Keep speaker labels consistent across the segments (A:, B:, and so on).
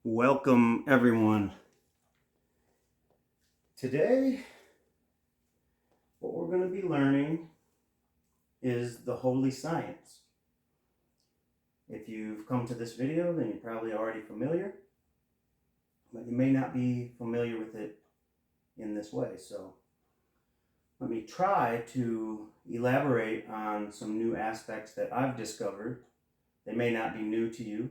A: Welcome, everyone. Today, what we're going to be learning is the holy science. If you've come to this video, then you're probably already familiar, but you may not be familiar with it in this way. So let me try to elaborate on some new aspects that I've discovered. They may not be new to you.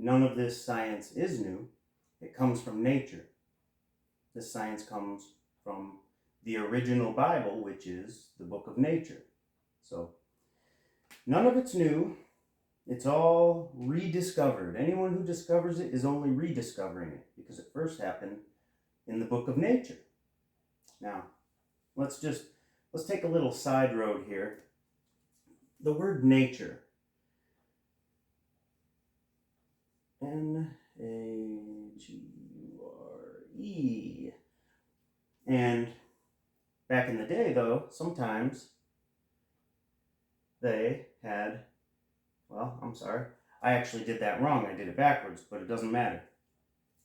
A: None of this science is new. It comes from nature. This science comes from the original Bible, which is the book of nature. So none of it's new. It's all rediscovered. Anyone who discovers it is only rediscovering it because it first happened in the book of nature. Now, let's take a little side road here. The word nature. N-A-G-U-R-E. And back in the day, though, sometimes they had, I actually did that wrong. I did it backwards, but it doesn't matter.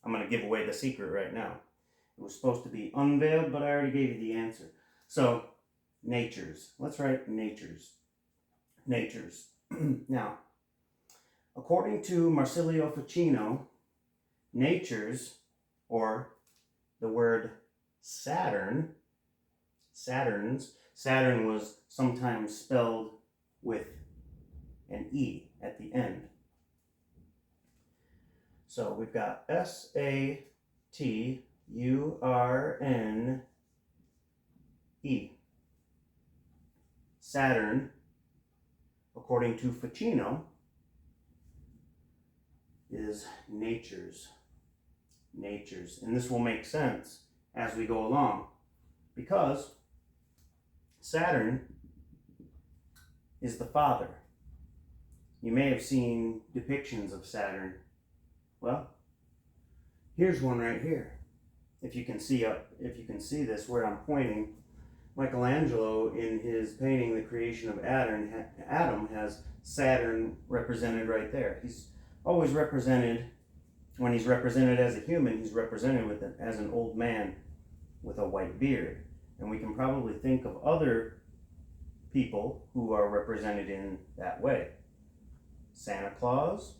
A: I'm going to give away the secret right now. It was supposed to be unveiled, but I already gave you the answer. So, natures. Let's write natures. Natures. Now, according to Marsilio Ficino, natures, or the word Saturn was sometimes spelled with an E at the end. So we've got S-A-T-U-R-N-E. Saturn, according to Ficino, is natures. And this will make sense as we go along, because Saturn is the father. You may have seen depictions of Saturn. Well, here's one right here. If you can see this where I'm pointing, Michelangelo in his painting The Creation of Adam has Saturn represented right there. He's always represented, when he's represented as a human, he's represented as an old man with a white beard. And we can probably think of other people who are represented in that way. Santa Claus.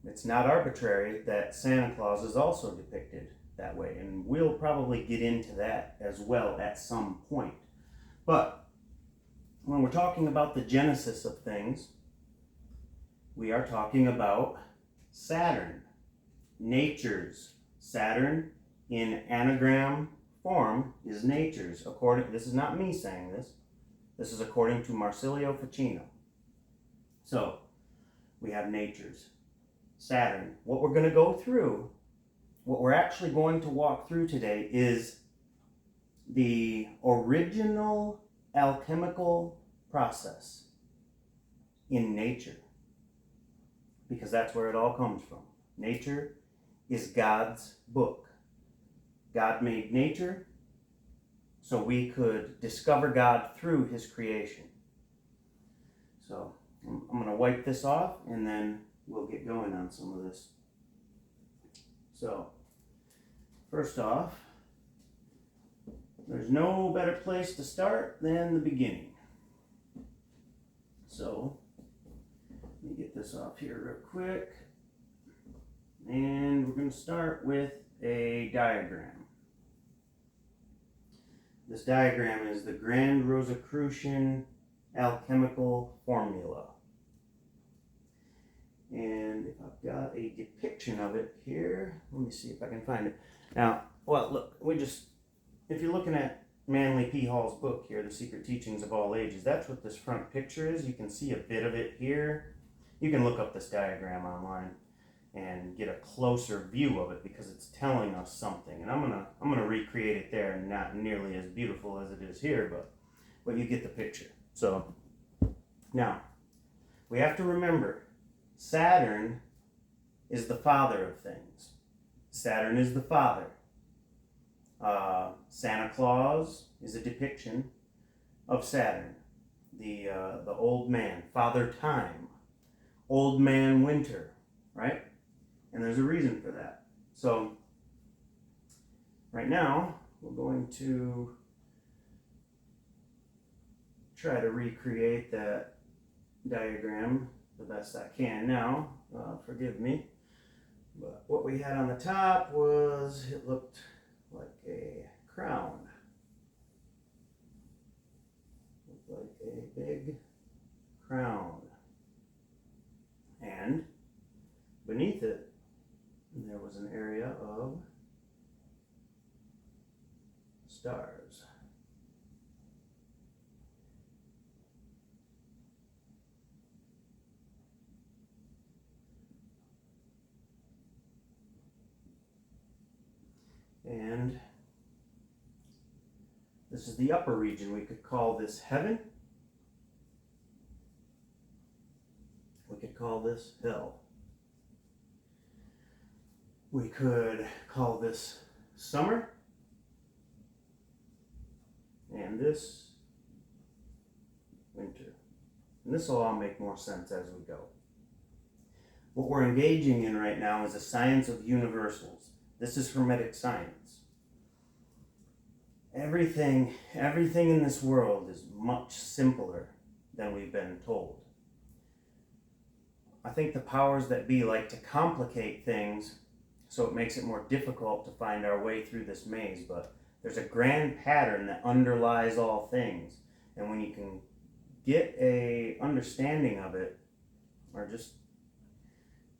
A: It's not arbitrary that Santa Claus is also depicted that way. And we'll probably get into that as well at some point. But when we're talking about the genesis of things, we are talking about Saturn, natures. Saturn in anagram form is natures. This is not me saying this. This is according to Marsilio Ficino. So we have natures. Saturn. What we're going to go through, what we're actually going to walk through today is the original alchemical process in nature. Because that's where it all comes from. Nature is God's book. God made nature so we could discover God through his creation. So I'm going to wipe this off and then we'll get going on some of this. So first off, there's no better place to start than the beginning. So let me get this off here real quick. And we're going to start with a diagram. This diagram is the Grand Rosicrucian Alchemical formula. And if I've got a depiction of it here, let me see if I can find it. Now, well, look, if you're looking at Manly P. Hall's book here, The Secret Teachings of All Ages, that's what this front picture is. You can see a bit of it here. You can look up this diagram online and get a closer view of it because it's telling us something. And I'm gonna recreate it there, not nearly as beautiful as it is here, but you get the picture. So now we have to remember Saturn is the father of things. Saturn is the father. Santa Claus is a depiction of Saturn, the old man, Father Time, Old Man Winter, right? And there's a reason for that. So right now, we're going to try to recreate that diagram the best I can now. Forgive me. But what we had on the top was, it looked like a crown. Looked like a big crown. And beneath it, there was an area of stars. And this is the upper region. We could call this heaven. We could call this hell. We could call this summer. And this winter. And this will all make more sense as we go. What we're engaging in right now is a science of universals. This is Hermetic science. Everything in this world is much simpler than we've been told. I think the powers that be like to complicate things so it makes it more difficult to find our way through this maze, but there's a grand pattern that underlies all things. And when you can get a understanding of it, or just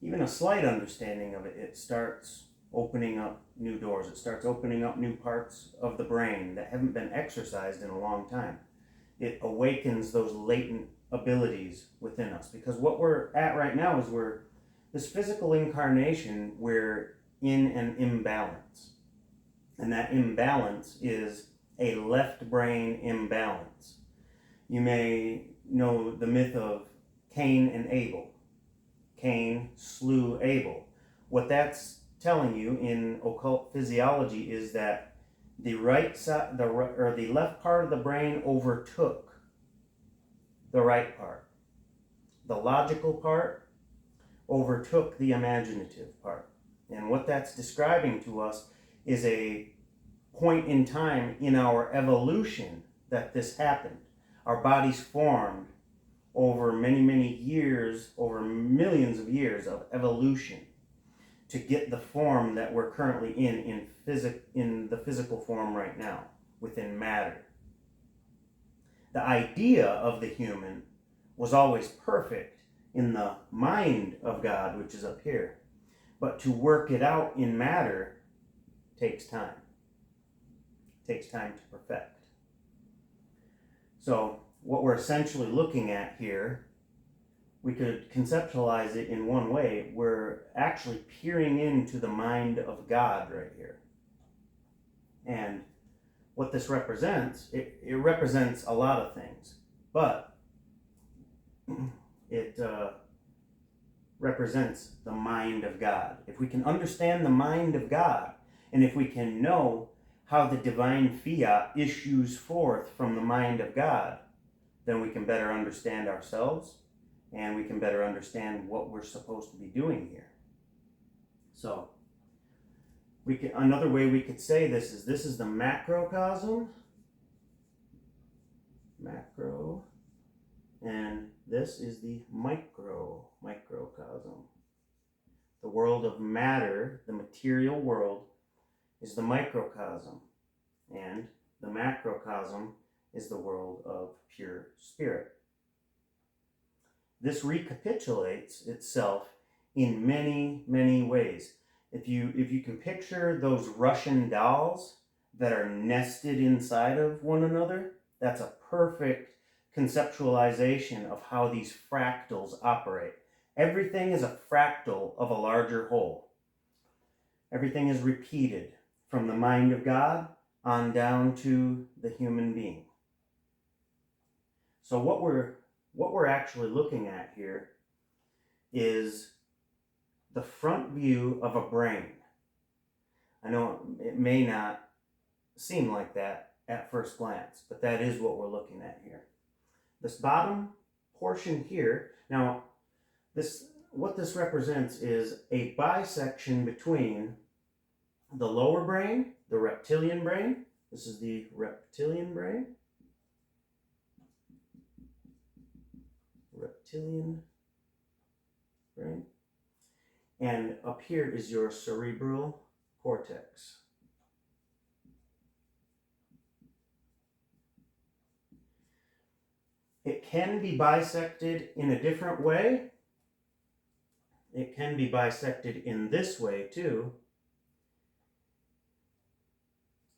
A: even a slight understanding of it, it starts opening up new doors. It starts opening up new parts of the brain that haven't been exercised in a long time. It awakens those latent abilities within us. Because what we're at right now is this physical incarnation, we're in an imbalance. And that imbalance is a left brain imbalance. You may know the myth of Cain and Abel. Cain slew Abel. What that's telling you in occult physiology is that the right side, the left part of the brain overtook the right part. The logical part overtook the imaginative part. And what that's describing to us is a point in time in our evolution that this happened. Our bodies formed over many, many years, over millions of years of evolution to get the form that we're currently in the physical form right now, within matter. The idea of the human was always perfect in the mind of God, which is up here. But to work it out in matter takes time. It takes time to perfect. So what we're essentially looking at here, we could conceptualize it in one way. We're actually peering into the mind of God right here. And what this represents, it represents a lot of things, but it represents the mind of God. If we can understand the mind of God, and if we can know how the divine fiat issues forth from the mind of God, then we can better understand ourselves, and we can better understand what we're supposed to be doing here. So, another way we could say this is the macrocosm, and this is the microcosm. The world of matter, the material world, is the microcosm, and the macrocosm is the world of pure spirit. This recapitulates itself in many, many ways. If you can picture those Russian dolls that are nested inside of one another, that's a perfect conceptualization of how these fractals operate. Everything is a fractal of a larger whole. Everything is repeated from the mind of God on down to the human being. So what we're actually looking at here is the front view of a brain. I know it may not seem like that at first glance, but that is what we're looking at here. This bottom portion here, now this what this represents is a bisection between the lower brain, the reptilian brain. This is the reptilian brain. Reptilian brain. And up here is your cerebral cortex. It can be bisected in a different way. It can be bisected in this way too.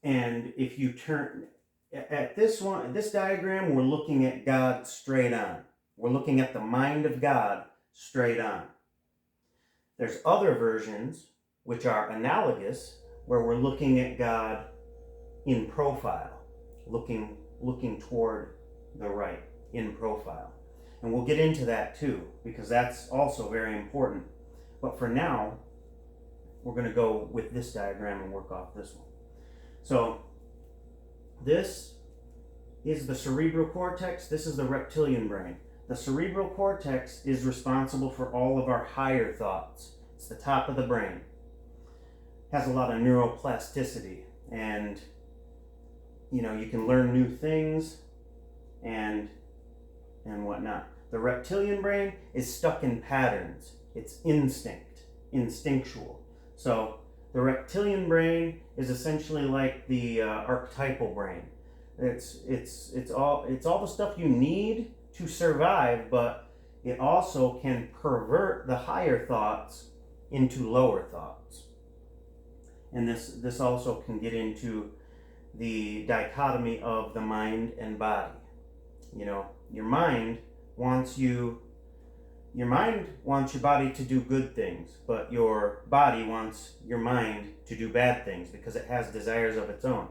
A: And if you turn at this diagram, we're looking at God straight on. We're looking at the mind of God straight on. There's other versions which are analogous, where we're looking at God in profile, looking toward the right in profile. And we'll get into that too, because that's also very important. But for now, we're going to go with this diagram and work off this one. So this is the cerebral cortex. This is the reptilian brain. The cerebral cortex is responsible for all of our higher thoughts. It's the top of the brain. Has a lot of neuroplasticity, and you can learn new things and whatnot. The reptilian brain is stuck in patterns. It's instinctual. So the reptilian brain is essentially like the archetypal brain. It's all the stuff you need to survive, but it also can pervert the higher thoughts into lower thoughts. And this also can get into the dichotomy of the mind and body. Your mind wants your body to do good things, but your body wants your mind to do bad things because it has desires of its own.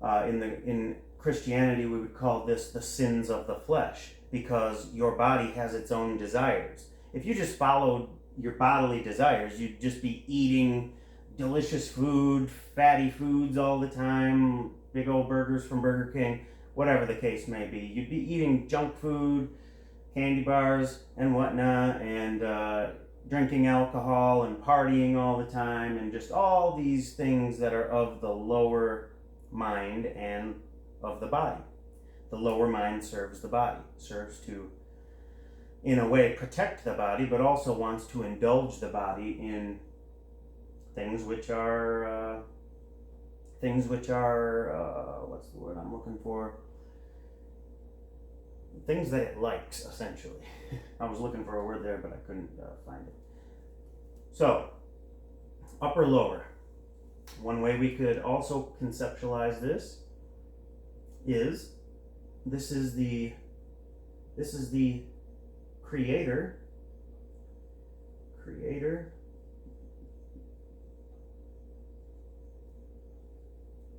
A: In Christianity, we would call this the sins of the flesh, because your body has its own desires. If you just followed your bodily desires, you'd just be eating delicious food, fatty foods all the time, big old burgers from Burger King, whatever the case may be. You'd be eating junk food, candy bars and whatnot, and drinking alcohol and partying all the time, and just all these things that are of the lower mind and of the body. The lower mind serves the body, serves to, in a way, protect the body, but also wants to indulge the body in things which are what's the word I'm looking for? Things that it likes, essentially. I was looking for a word there, but I couldn't find it. So, upper lower. One way we could also conceptualize this is this is the creator.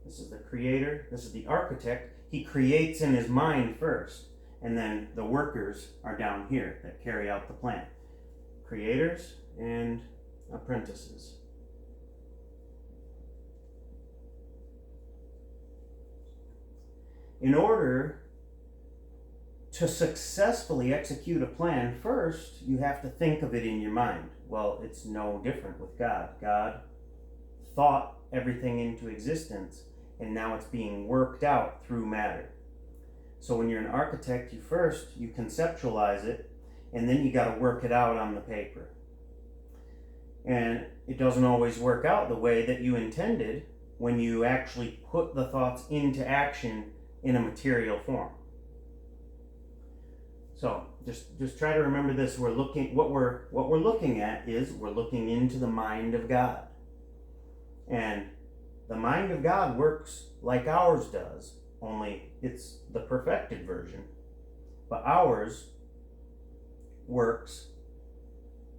A: This is the creator. This is the architect. He creates in his mind first, and then the workers are down here that carry out the plan. Creators and apprentices. In order to successfully execute a plan, first you have to think of it in your mind. Well, it's no different with God. God thought everything into existence, and now it's being worked out through matter. So when you're an architect, you conceptualize it, and then you got to work it out on the paper. And it doesn't always work out the way that you intended when you actually put the thoughts into action in a material form. So just try to remember this. What we're looking at is we're looking into the mind of God. And the mind of God works like ours does, only it's the perfected version. But ours works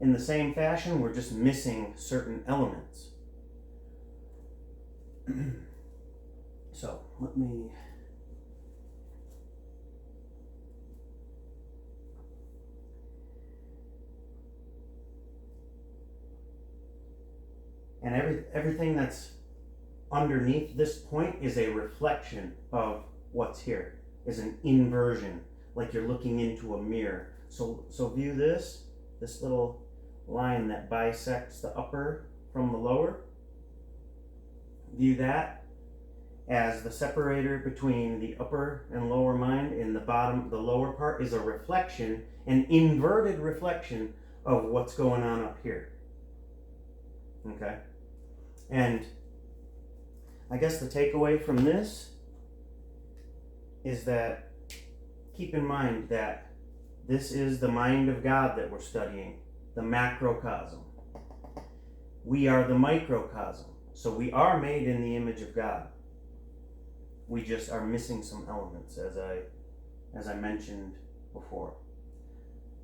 A: in the same fashion, we're just missing certain elements. So, let me... And everything that's underneath this point is a reflection of what's here, is an inversion, like you're looking into a mirror. So view this little line that bisects the upper from the lower. View that as the separator between the upper and lower mind, and the lower part is a reflection, an inverted reflection of what's going on up here. Okay? And I guess the takeaway from this is that keep in mind that this is the mind of God that we're studying, the macrocosm. We are the microcosm. So we are made in the image of God. We just are missing some elements, as I mentioned before.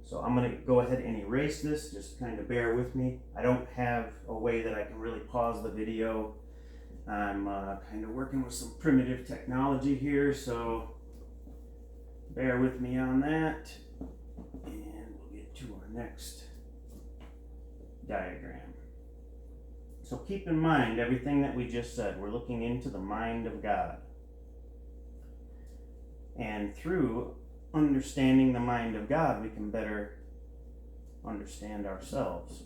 A: So I'm going to go ahead and erase this. Just kind of bear with me. I don't have a way that I can really pause the video. I'm kind of working with some primitive technology here, so bear with me on that. And we'll get to our next diagram. So keep in mind everything that we just said. We're looking into the mind of God. And through understanding the mind of God, we can better understand ourselves.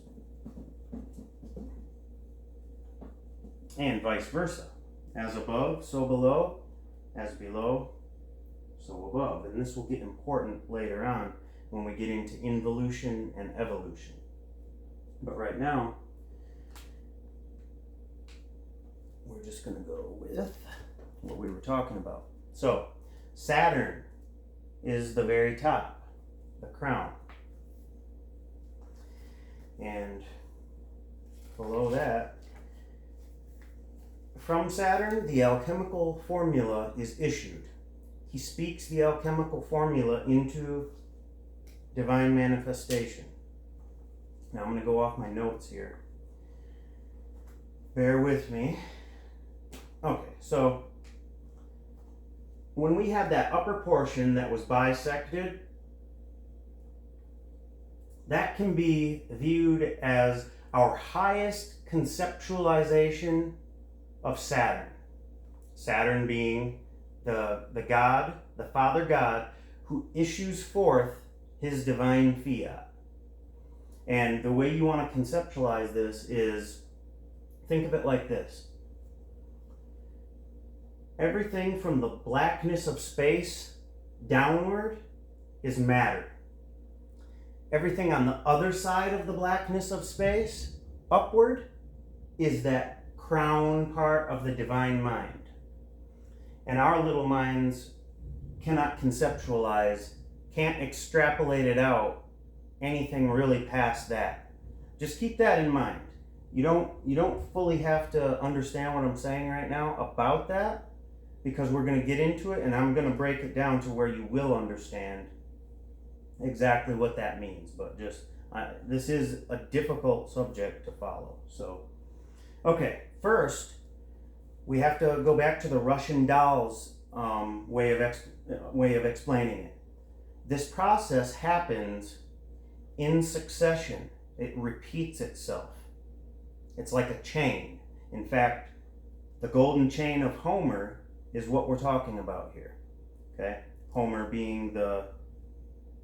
A: And vice versa. As above, so below. As below, so above. And this will get important later on when we get into involution and evolution. But right now, we're just going to go with what we were talking about. So, Saturn is the very top, the crown. And below that, from Saturn, the alchemical formula is issued. He speaks the alchemical formula into divine manifestation. Now I'm going to go off my notes here. Bear with me. Okay, so when we have that upper portion that was bisected, that can be viewed as our highest conceptualization of Saturn. Saturn being the God, the Father God, who issues forth his divine fiat. And the way you want to conceptualize this is, think of it like this. Everything from the blackness of space downward is matter. Everything on the other side of the blackness of space, upward, is that crown part of the divine mind. And our little minds cannot conceptualize, can't extrapolate it out, anything really past that. Just keep that in mind. You don't fully have to understand what I'm saying right now about that, because we're going to get into it and I'm going to break it down to where you will understand exactly what that means. But just, this is a difficult subject to follow. So, okay, first, we have to go back to the Russian doll's way of explaining it. This process happens in succession. It repeats itself. It's like a chain. In fact, the golden chain of Homer is what we're talking about here. Okay? Homer being the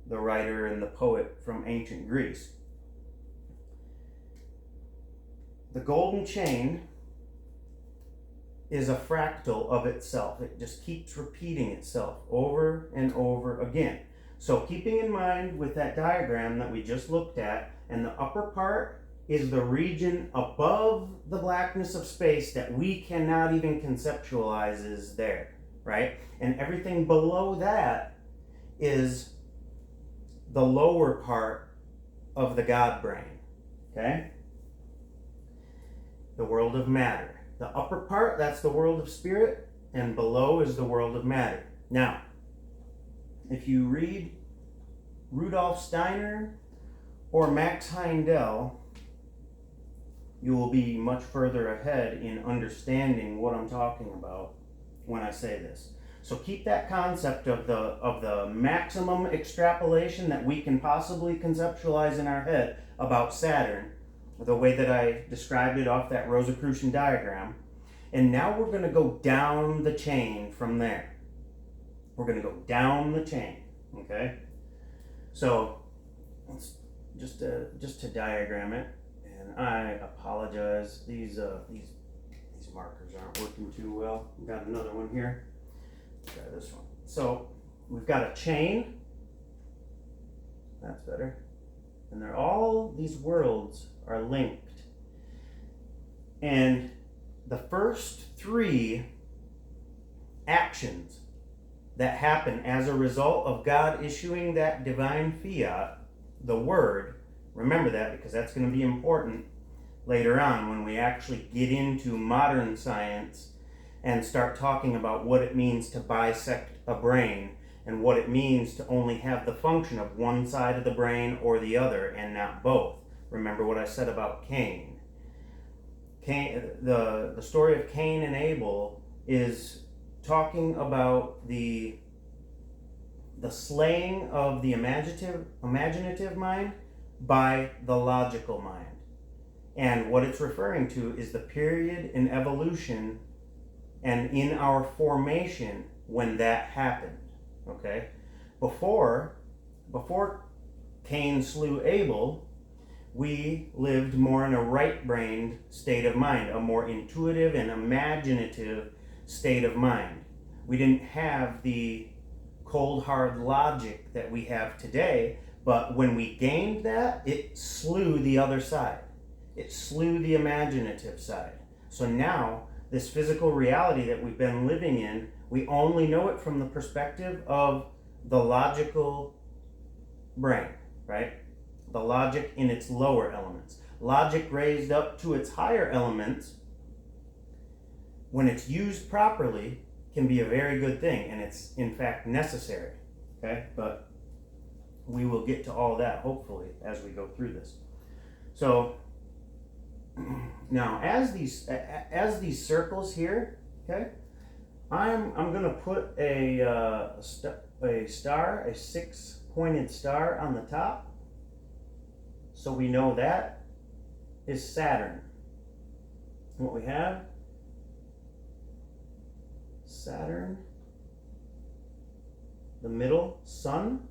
A: writer and the poet from ancient Greece. The golden chain is a fractal of itself. It just keeps repeating itself over and over again. So keeping in mind with that diagram that we just looked at, and the upper part is the region above the blackness of space that we cannot even conceptualize is there, right? And everything below that is the lower part of the God brain, okay? The world of matter. The upper part, that's the world of spirit, and below is the world of matter. Now, if you read Rudolf Steiner or Max Heindel, you will be much further ahead in understanding what I'm talking about when I say this. So keep that concept of the maximum extrapolation that we can possibly conceptualize in our head about Saturn, the way that I described it off that Rosicrucian diagram. And now we're going to go down the chain from there. We're going to go down the chain, okay? So let's just to diagram it, and I apologize. These markers aren't working too well. We've got another one here. Try this one. So we've got a chain. That's better. And all these worlds are linked. And the first three actions that happen as a result of God issuing that divine fiat, the word, remember that because that's going to be important later on when we actually get into modern science and start talking about what it means to bisect a brain and what it means to only have the function of one side of the brain or the other and not both. Remember what I said about Cain. The story of Cain and Abel is talking about the slaying of the imaginative mind by the logical mind. And what it's referring to is the period in evolution and in our formation when that happened. Okay? Before Cain slew Abel, we lived more in a right-brained state of mind, a more intuitive and imaginative state of mind. We didn't have the cold, hard logic that we have today, but when we gained that, it slew the other side. It slew the imaginative side. So now, this physical reality that we've been living in, we only know it from the perspective of the logical brain, right? The logic in its lower elements. Logic raised up to its higher elements, when it's used properly, can be a very good thing, and it's in fact necessary. Okay, but we will get to all that hopefully as we go through this. So now, as these circles here, okay, I'm going to put a star, a 6-pointed star on the top, so we know that is Saturn. What we have, Saturn, the middle, Sun,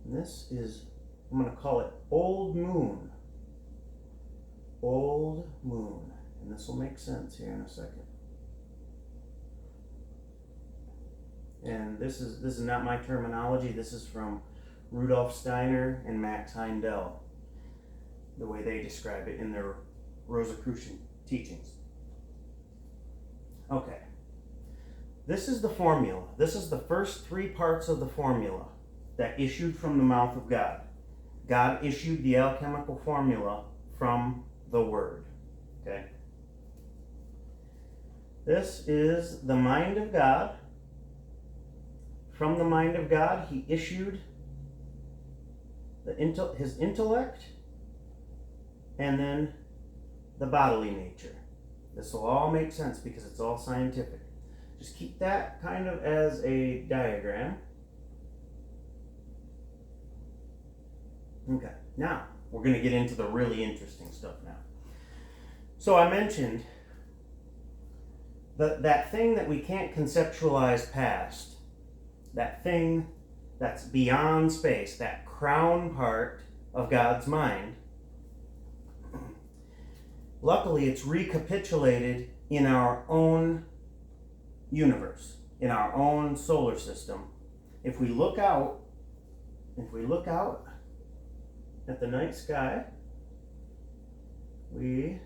A: and this is, I'm going to call it Old Moon. Old Moon. And this will make sense here in a second. And this is not my terminology. This is from Rudolf Steiner and Max Heindel, the way they describe it in their Rosicrucian teachings. Okay. This is the formula. This is the first three parts of the formula that issued from the mouth of God. God issued the alchemical formula from the Word. Okay? This is the mind of God. From the mind of God, He issued His intellect and then the bodily nature. This will all make sense because it's all scientific. Just keep that kind of as a diagram. Okay, now we're going to get into the really interesting stuff now. So I mentioned that thing that we can't conceptualize past, that thing that's beyond space, that crown part of God's mind. Luckily, it's recapitulated in our own universe, in our own solar system. If we look out at the night sky, we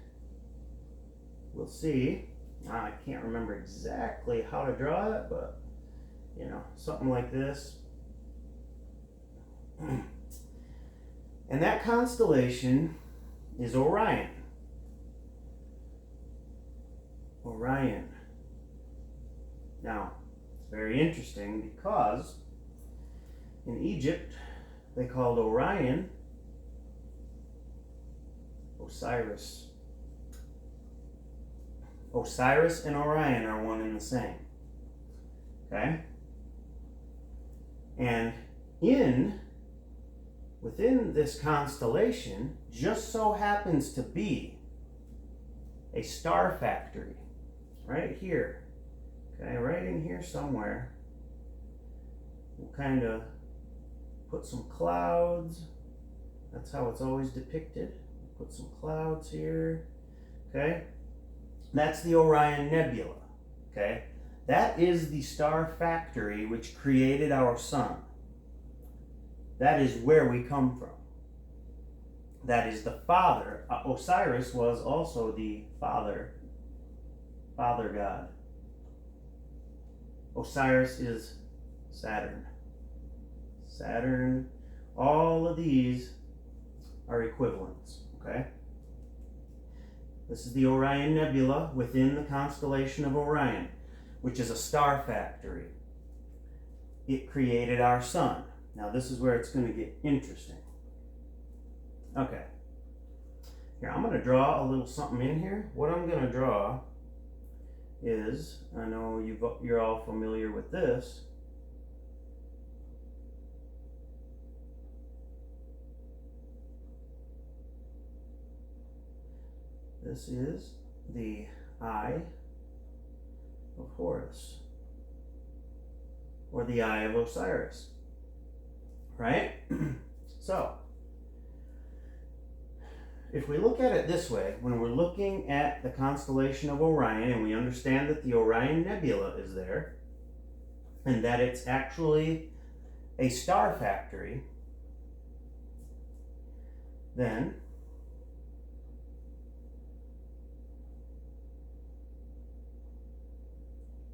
A: will see, I can't remember exactly how to draw it, but something like this. And that constellation is Orion. Orion. Now, it's very interesting because in Egypt they called Orion Osiris. Osiris and Orion are one and the same. Okay? And within this constellation just so happens to be a star factory right here. Okay, right in here somewhere. we'll kind of put some clouds. That's how it's always depicted. Put some clouds here. Okay, that's the Orion Nebula. Okay, that is the star factory which created our sun. That is where we come from. That is the father. Osiris was also the father god. Osiris is Saturn. Saturn, all of these are equivalents, okay? This is the Orion Nebula within the constellation of Orion, which is a star factory. It created our sun. Now this is where it's going to get interesting. Okay. Here, I'm going to draw a little something in here. What I'm going to draw is, I know you're all familiar with this. This is the Eye of Horus, or the Eye of Osiris, right? So, if we look at it this way, when we're looking at the constellation of Orion and we understand that the Orion Nebula is there and that it's actually a star factory, then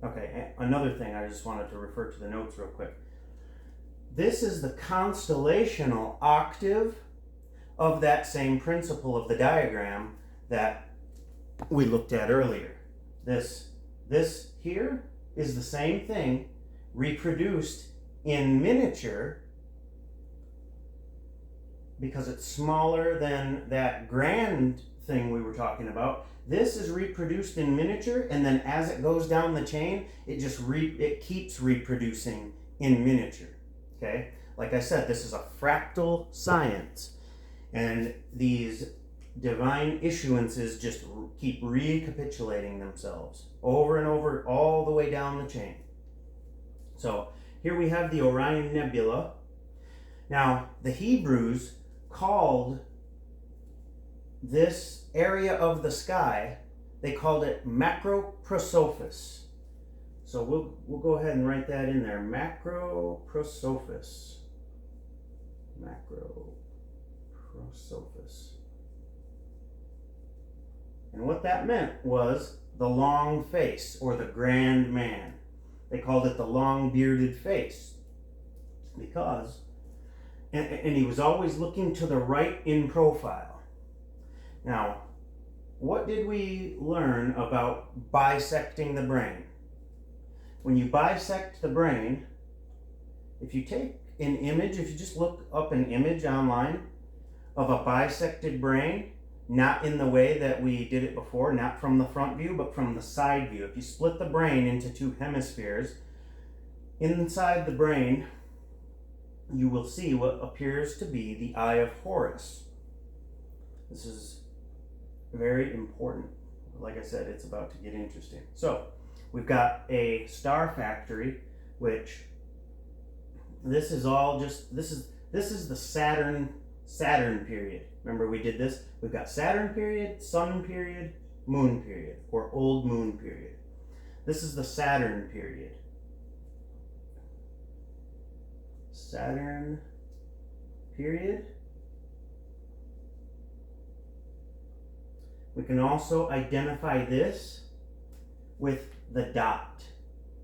A: okay, another thing I just wanted to refer to the notes real quick. This is the constellational octave of that same principle of the diagram that we looked at earlier. This here is the same thing reproduced in miniature because it's smaller than that grand thing we were talking about. This is reproduced in miniature, and then as it goes down the chain, it keeps reproducing in miniature. Okay? Like I said, this is a fractal science. And these divine issuances just keep recapitulating themselves over and over, all the way down the chain. So here we have the Orion Nebula. Now, the Hebrews called this area of the sky, they called it Macroprosophis. So we'll go ahead and write that in there. Macroprosophis. Macroprosophis. And what that meant was the long face, or the grand man. They called it the long bearded face because, and he was always looking to the right in profile. Now, what did we learn about bisecting the brain? When you bisect the brain, if you take an image, if you just look up an image online of a bisected brain, not in the way that we did it before, not from the front view, but from the side view. If you split the brain into two hemispheres, inside the brain, you will see what appears to be the Eye of Horus. This is very important. Like I said, it's about to get interesting. So, we've got a star factory, which this is all just, this is the Saturn period. Remember we did this? We've got Saturn period, Sun period, Moon period, or Old Moon period. This is the Saturn period. Saturn period. We can also identify this with the dot.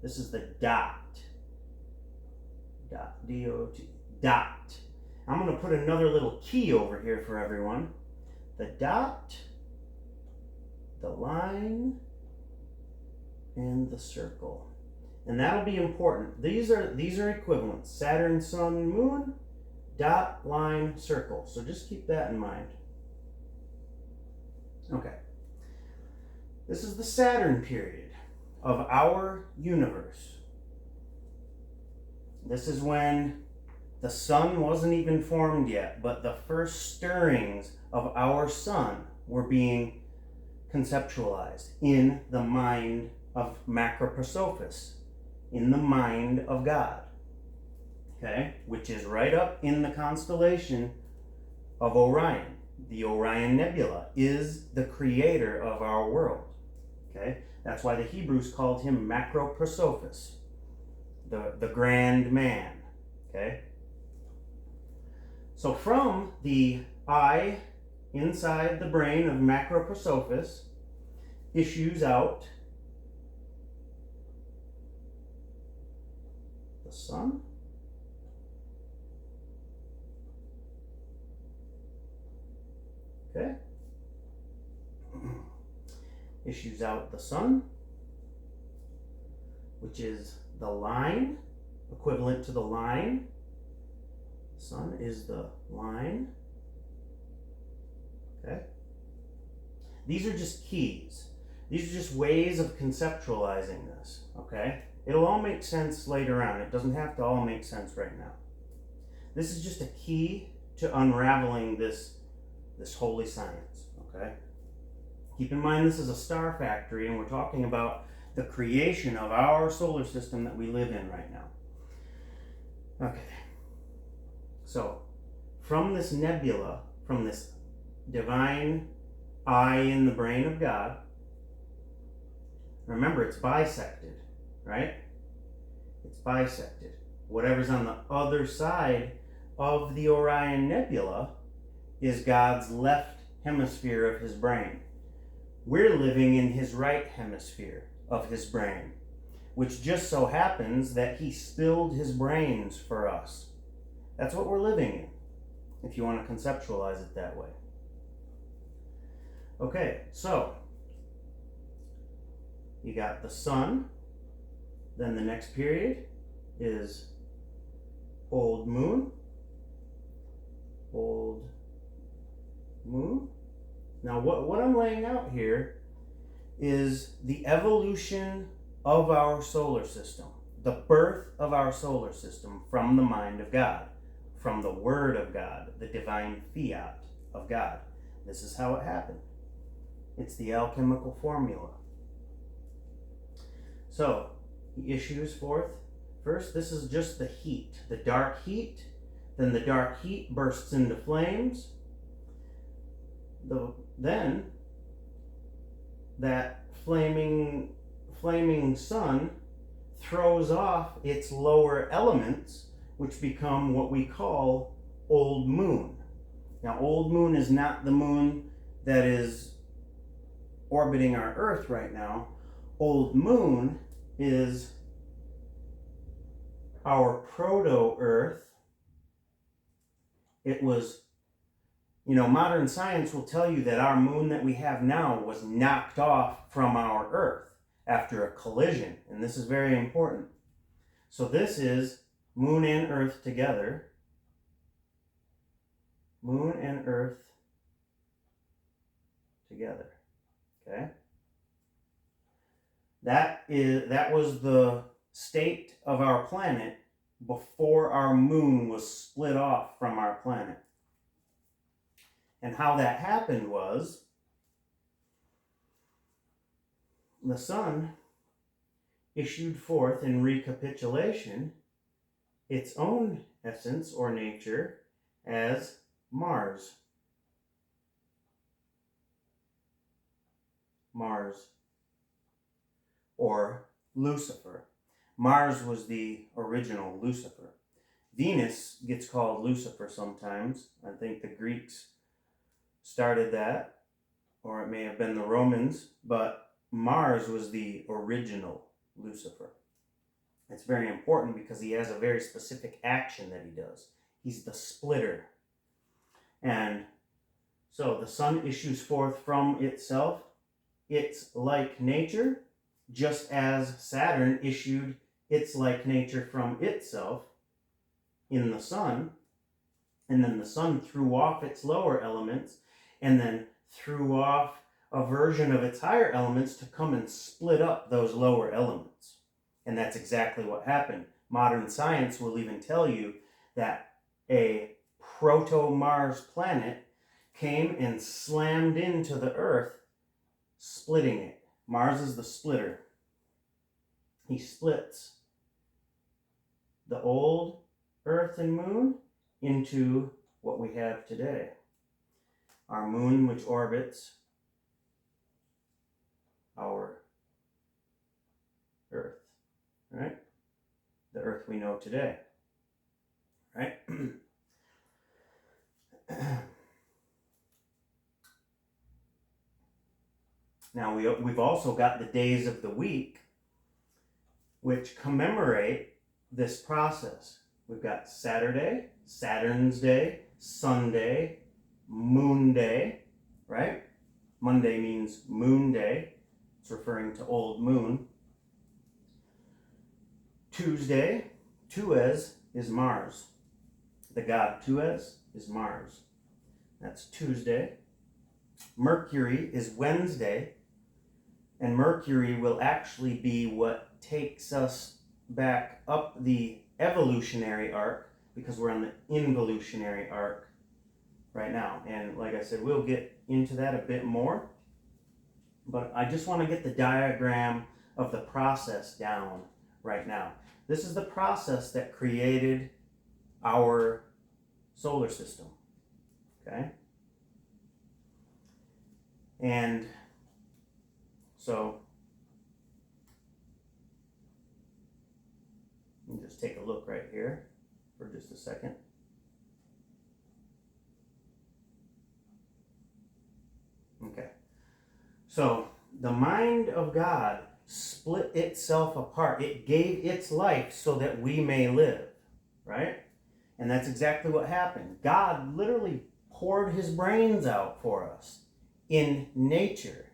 A: This is the dot. Dot. D-O-T. Dot. I'm going to put another little key over here for everyone. The dot, the line, and the circle. And that'll be important. These are equivalents. Saturn, Sun, Moon, dot, line, circle. So just keep that in mind. Okay. This is the Saturn period of our universe. This is when the sun wasn't even formed yet, but the first stirrings of our sun were being conceptualized in the mind of Macroprosophis, in the mind of God. okay, which is right up in the constellation of Orion. The Orion Nebula is the creator of our world, okay? That's why the Hebrews called him Macroprosophis, the grand man, okay? So from the eye inside the brain of Macroprosophis issues out the sun, okay? Issues out the sun, which is the line, equivalent to the line. Sun is the line, okay? These are just keys. These are just ways of conceptualizing this, okay? It'll all make sense later on. It doesn't have to all make sense right now. This is just a key to unraveling this holy science, okay? Keep in mind this is a star factory, and we're talking about the creation of our solar system that we live in right now. Okay. So, from this nebula, from this divine eye in the brain of God, remember it's bisected, right? It's bisected. Whatever's on the other side of the Orion Nebula is God's left hemisphere of his brain. We're living in his right hemisphere of his brain, which just so happens that he spilled his brains for us. That's what we're living in, if you want to conceptualize it that way. Okay, so you got the sun, then the next period is old moon. Old moon. Now what I'm laying out here is the evolution of our solar system, the birth of our solar system from the mind of God, from the Word of God, the Divine Fiat of God. This is how it happened. It's the alchemical formula. So, he issues forth, first, this is just the heat, the dark heat. Then the dark heat bursts into flames. Then, that flaming sun throws off its lower elements, which become what we call old moon. Now, old moon is not the moon that is orbiting our Earth right now. Old moon is our proto-Earth. It was, modern science will tell you that our moon that we have now was knocked off from our Earth after a collision, and this is very important. So this is moon and Earth together. Moon and Earth together. Okay? That was the state of our planet before our moon was split off from our planet. And how that happened was the sun issued forth in recapitulation its own essence or nature as Mars. Mars. Or Lucifer. Mars was the original Lucifer. Venus gets called Lucifer sometimes. I think the Greeks started that, or it may have been the Romans, but Mars was the original Lucifer. It's very important because he has a very specific action that he does. He's the splitter. And so the sun issues forth from itself its like nature, just as Saturn issued its like nature from itself in the sun, and then the sun threw off its lower elements and then threw off a version of its higher elements to come and split up those lower elements. And that's exactly what happened. Modern science will even tell you that a proto-Mars planet came and slammed into the Earth, splitting it. Mars is the splitter. He splits the old Earth and moon into what we have today. Our moon, which orbits our Earth, right? The Earth we know today, right? Now, we've also got the days of the week, which commemorate this process. We've got Saturday, Saturn's Day, Sunday, Moon Day, right? Monday means Moon Day. It's referring to old moon. Tuesday, Tues is Mars. The god Tues is Mars. That's Tuesday. Mercury is Wednesday. And Mercury will actually be what takes us back up the evolutionary arc, because we're on the involutionary arc right now. And like I said, we'll get into that a bit more. But I just want to get the diagram of the process down right now. This is the process that created our solar system. Okay? And so, let me just take a look right here for just a second. Okay. So, the mind of God split itself apart. It gave its life so that we may live, right? And that's exactly what happened. God literally poured his brains out for us in nature.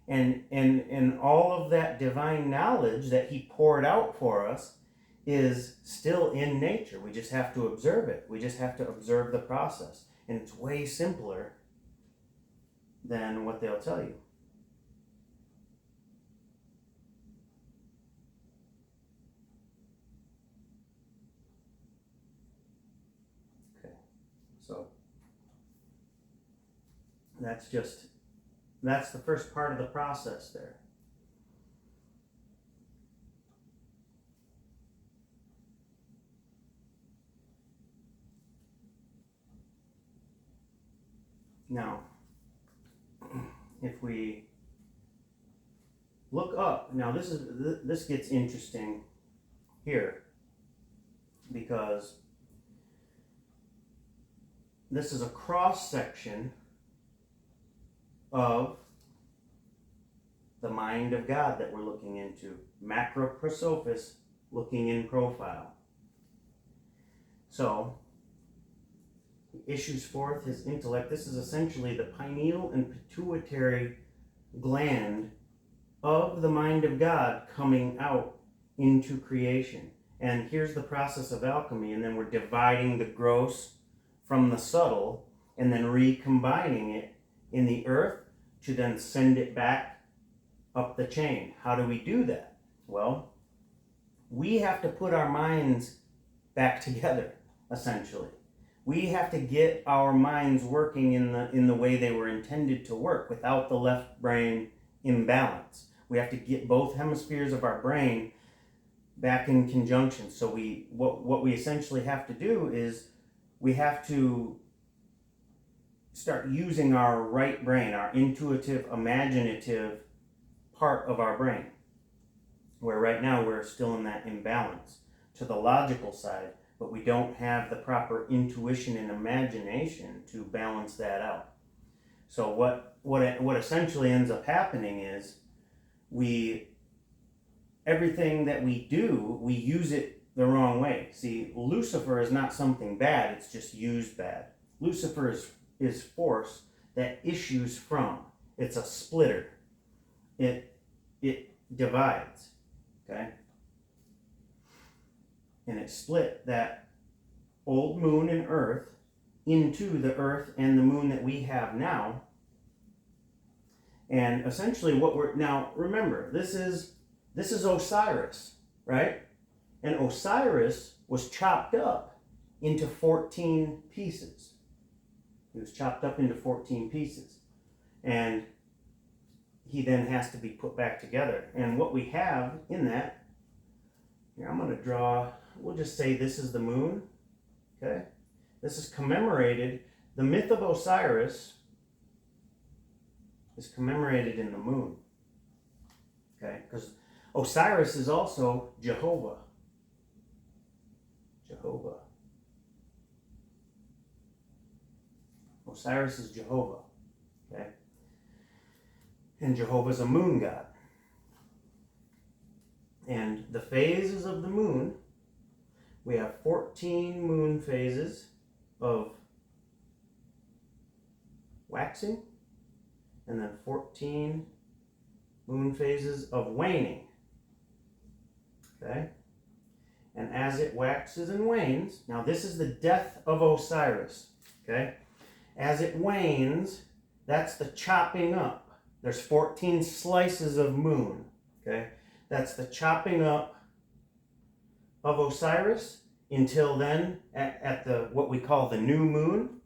A: And all of that divine knowledge that he poured out for us is still in nature. We just have to observe it. We just have to observe the process. And it's way simpler than what they'll tell you. Okay, so that's the first part of the process there. Now, if we look up, now this gets interesting here, because this is a cross section of the mind of God that we're looking into. Macroprosophis, looking in profile. So, he issues forth his intellect. This is essentially the pineal and pituitary gland of the mind of God coming out into creation. And here's the process of alchemy, and then we're dividing the gross from the subtle, and then recombining it in the earth to then send it back up the chain. How do we do that? Well, we have to put our minds back together, essentially. We have to get our minds working in the way they were intended to work, without the left brain imbalance. We have to get both hemispheres of our brain back in conjunction. So what we essentially have to do is we have to start using our right brain, our intuitive, imaginative part of our brain, where right now we're still in that imbalance to the logical side, but we don't have the proper intuition and imagination to balance that out. So what essentially ends up happening is everything that we do, we use it the wrong way. See, Lucifer is not something bad, it's just used bad. Lucifer is force that issues from. It's a splitter. It divides, okay? And it split that old moon and earth into the earth and the moon that we have now. And essentially now remember, this is Osiris, right? And Osiris was chopped up into 14 pieces. He was chopped up into 14 pieces. And he then has to be put back together. And what we have in that, here I'm going to draw, we'll just say this is the moon, Okay? This is commemorated. The myth of Osiris is commemorated in the moon. Okay? Because Osiris is also Jehovah. Jehovah. Osiris is Jehovah. Okay? And Jehovah's a moon god. And the phases of the moon, we have 14 moon phases of waxing, and then 14 moon phases of waning. Okay? And as it waxes and wanes, now this is the death of Osiris. Okay? As it wanes, that's the chopping up. There's 14 slices of moon. Okay? That's the chopping up of Osiris until then at the what we call the new moon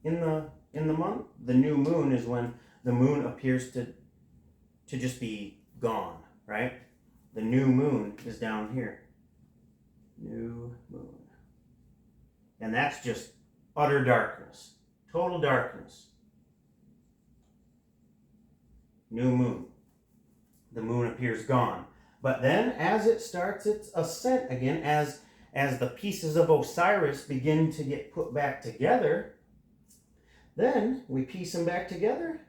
A: in the month. The new moon is when the moon appears to just be gone, right? The new moon is down here. New moon. And that's just utter darkness. Total darkness. New moon. The moon appears gone. But then as it starts its ascent again, as the pieces of Osiris begin to get put back together, then we piece them back together,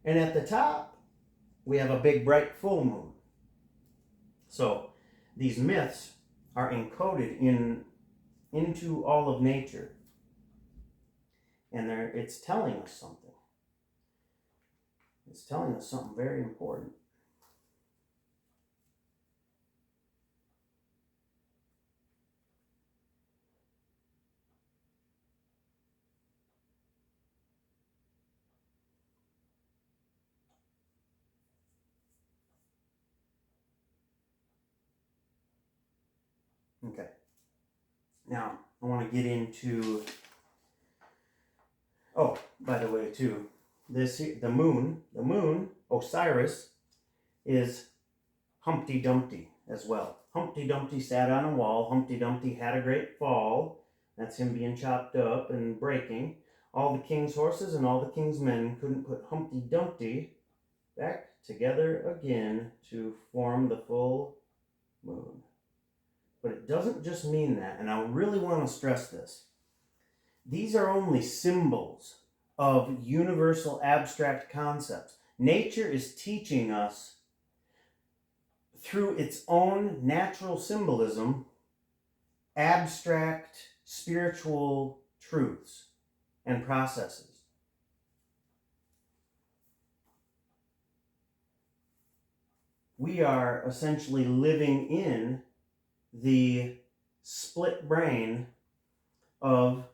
A: and at the top, we have a big bright full moon. So these myths are encoded into all of nature. And it's telling us something. It's telling us something very important. Okay. Now, I want to get into, oh, by the way, too, the moon, Osiris, is Humpty Dumpty as well. Humpty Dumpty sat on a wall. Humpty Dumpty had a great fall. That's him being chopped up and breaking. All the king's horses and all the king's men couldn't put Humpty Dumpty back together again to form the full moon. But it doesn't just mean that, and I really want to stress this. These are only symbols of universal abstract concepts. Nature is teaching us through its own natural symbolism abstract spiritual truths and processes. We are essentially living in the split brain of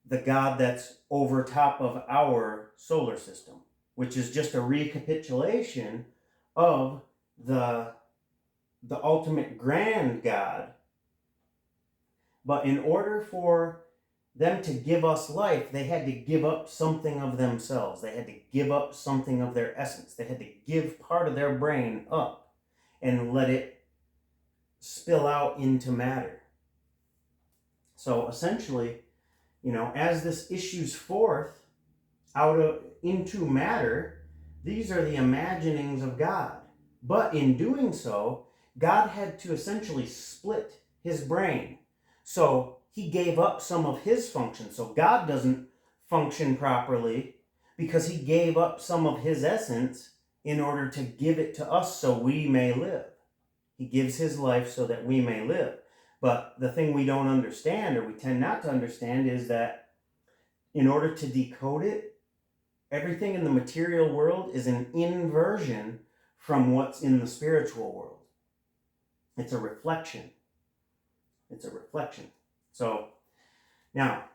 A: the God that's over top of our solar system, which is just a recapitulation of the ultimate grand God. But in order for them to give us life, they had to give up something of themselves. They had to give up something of their essence. They had to give part of their brain up and let it spill out into matter. So essentially, as this issues forth into matter, these are the imaginings of God. But in doing so, God had to essentially split his brain. So he gave up some of his function. So God doesn't function properly because he gave up some of his essence in order to give it to us so we may live. He gives his life so that we may live. But the thing we don't understand, or we tend not to understand, is that in order to decode it, everything in the material world is an inversion from what's in the spiritual world. It's a reflection. It's a reflection. So, now,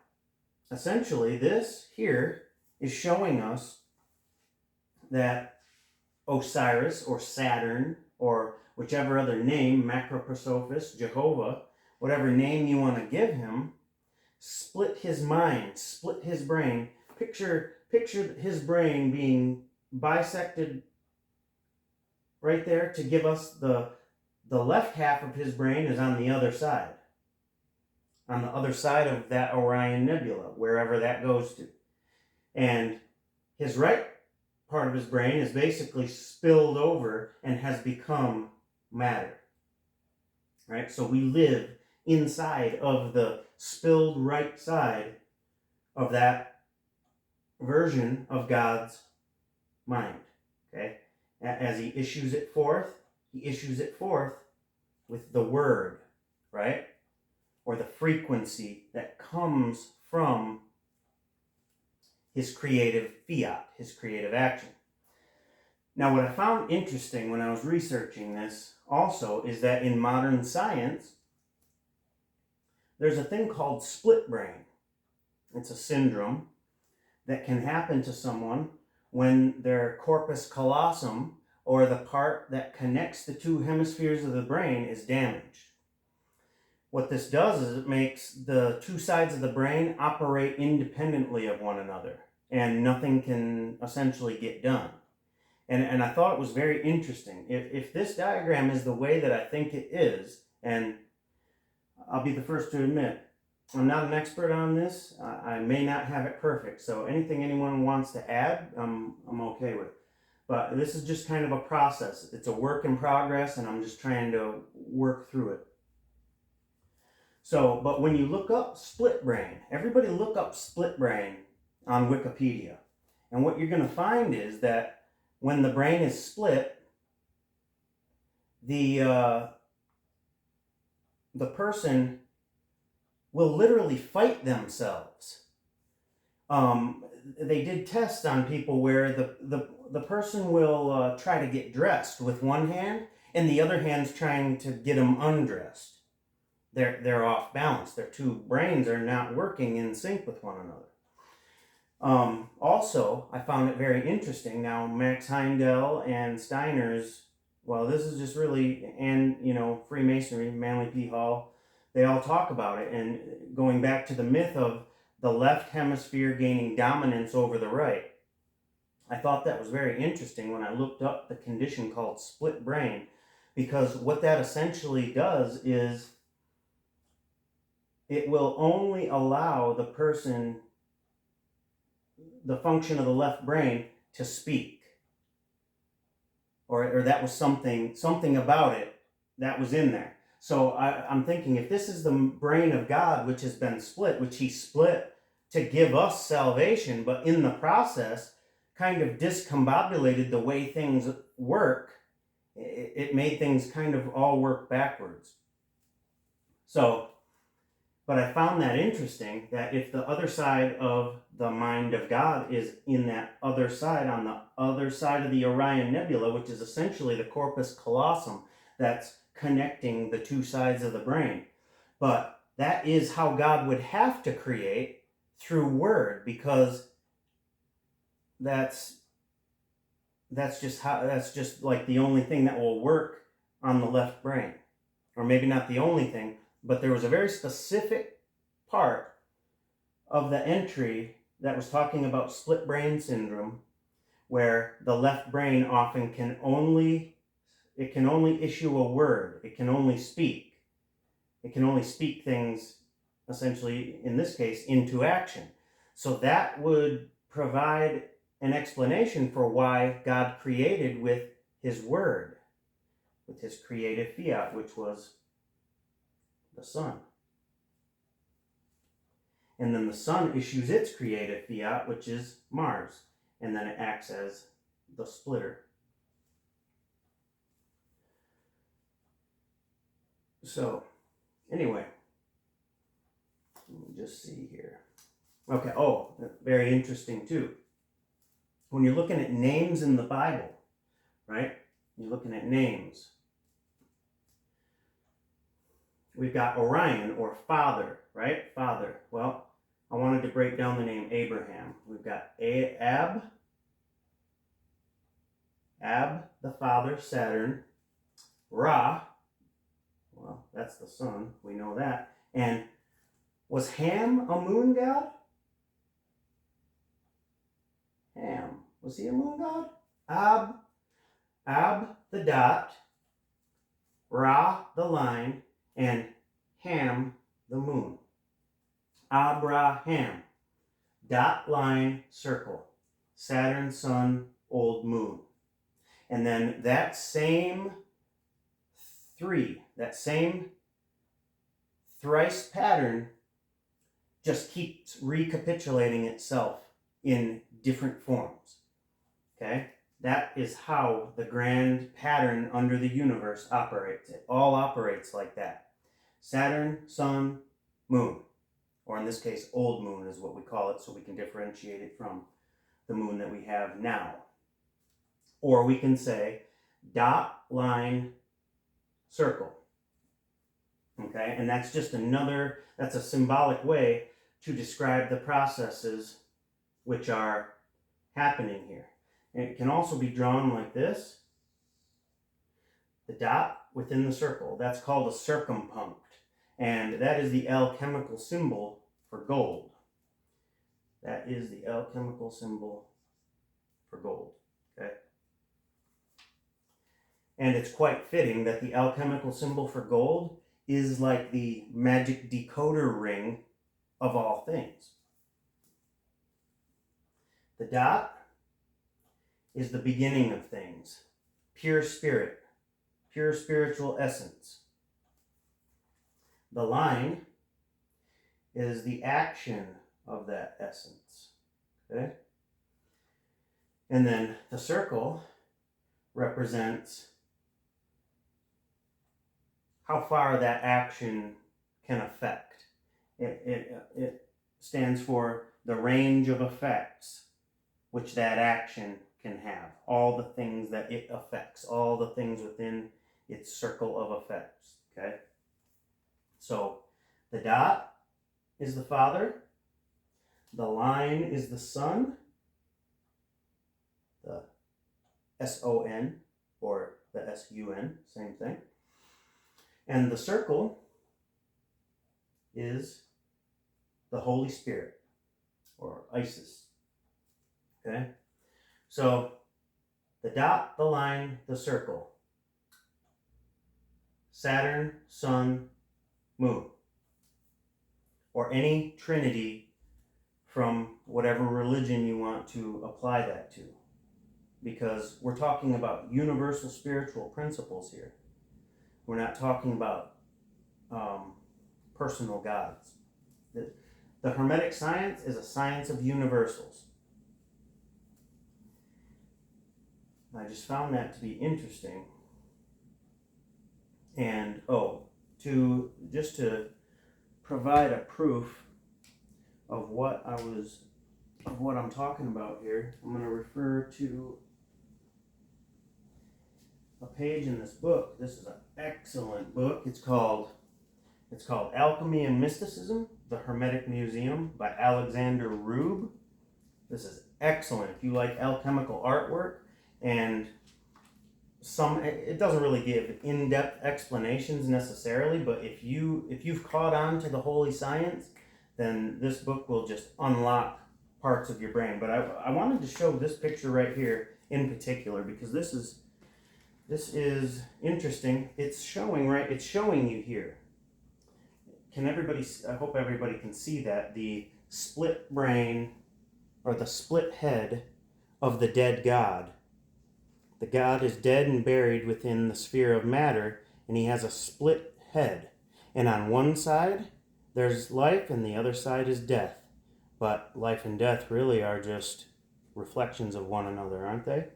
A: essentially, this here is showing us that Osiris, or Saturn, or whichever other name, Macroprosophis, Jehovah, whatever name you want to give him, split his mind, split his brain. Picture his brain being bisected right there to give us the left half of his brain is on the other side. on the other side of that Orion Nebula, wherever that goes to. And his right part of his brain is basically spilled over and has become matter. Right? So we live inside of the spilled right side of that version of God's mind. Okay? As he issues it forth with the word, right? Or the frequency that comes from his creative fiat, his creative action. Now, what I found interesting when I was researching this also is that in modern science, there's a thing called split brain. It's a syndrome that can happen to someone when their corpus callosum, or the part that connects the two hemispheres of the brain, is damaged. What this does is it makes the two sides of the brain operate independently of one another, and nothing can essentially get done. And I thought it was very interesting. If this diagram is the way that I think it is, and I'll be the first to admit, I'm not an expert on this. I may not have it perfect, so anything anyone wants to add, I'm okay with. But this is just kind of a process. It's a work in progress, and I'm just trying to work through it. So, but when you look up split brain, everybody look up split brain on Wikipedia. And what you're going to find is that when the brain is split, the person will literally fight themselves. They did tests on people where the person will try to get dressed with one hand, and the other hand's trying to get them undressed. They're off balance. Their two brains are not working in sync with one another. Also, I found it very interesting. Now, Max Heindel and Steiner's, well, this is just really, and, Freemasonry, Manly P. Hall, they all talk about it. And going back to the myth of the left hemisphere gaining dominance over the right, I thought that was very interesting when I looked up the condition called split brain, because what that essentially does is it will only allow the person, the function of the left brain, to speak. Or that was something about it that was in there. So I'm thinking, if this is the brain of God, which has been split, which he split to give us salvation, but in the process kind of discombobulated the way things work, it made things kind of all work backwards. So, but I found that interesting, that if the other side of the mind of God is in that other side, on the other side of the Orion Nebula, which is essentially the corpus callosum that's connecting the two sides of the brain. But that is how God would have to create, through word, because that's just like the only thing that will work on the left brain. Or maybe not the only thing, but there was a very specific part of the entry that was talking about split brain syndrome, where the left brain often can only issue a word. It can only speak. It can only speak things, essentially, in this case, into action. So that would provide an explanation for why God created with his word, with his creative fiat, which was the sun. And then the sun issues its creative fiat, which is Mars, and then it acts as the splitter. So, anyway, let me just see here. Okay, very interesting too. When you're looking at names in the Bible, right? You're looking at names. We've got Orion, or father, right? Father. Well, I wanted to break down the name Abraham. We've got Ab, the father, Saturn. Ra, well, that's the sun. We know that. And was Ham a moon god? Ham. Was he a moon god? Ab, the dot. Ra, the line. And Ham, the moon. Abraham. Dot, line, circle. Saturn, Sun, Old Moon. And then that same thrice pattern just keeps recapitulating itself in different forms. Okay? That is how the grand pattern under the universe operates. It all operates like that. Saturn, Sun, Moon. Or in this case, Old Moon is what we call it, so we can differentiate it from the moon that we have now. Or we can say dot, line, circle. Okay? And that's just that's a symbolic way to describe the processes which are happening here. And it can also be drawn like this. The dot within the circle. That's called a circumpunct. And that is the alchemical symbol for gold. That is the alchemical symbol for gold. Okay? And it's quite fitting that the alchemical symbol for gold is like the magic decoder ring of all things. The dot is the beginning of things. Pure spirit. Pure spiritual essence. The line is the action of that essence. Okay? And then the circle represents how far that action can affect. It stands for the range of effects which that action can have. All the things that it affects. All the things within its circle of effects. Okay? So the dot is the Father. The line is the Son. The S-O-N or the S-U-N, same thing. And the circle is the Holy Spirit, or Isis. Okay? So, the dot, the line, the circle. Saturn, Sun, Moon. Or any trinity from whatever religion you want to apply that to. Because we're talking about universal spiritual principles here. We're not talking about personal gods. The Hermetic science is a science of universals. I just found that to be interesting. And to provide a proof of what I'm talking about here, I'm going to refer to a page in this book. This is an excellent book. It's called Alchemy and Mysticism, The Hermetic Museum by Alexander Rube. This is excellent. If you like alchemical artwork, and it doesn't really give in-depth explanations necessarily, but if you've caught on to the holy science, then this book will just unlock parts of your brain. But I wanted to show this picture right here in particular because this is interesting. It's showing you here. I hope everybody can see that, the split brain or the split head of the dead god. The god is dead and buried within the sphere of matter, and he has a split head. And on one side, there's life, and the other side is death. But life and death really are just reflections of one another, aren't they?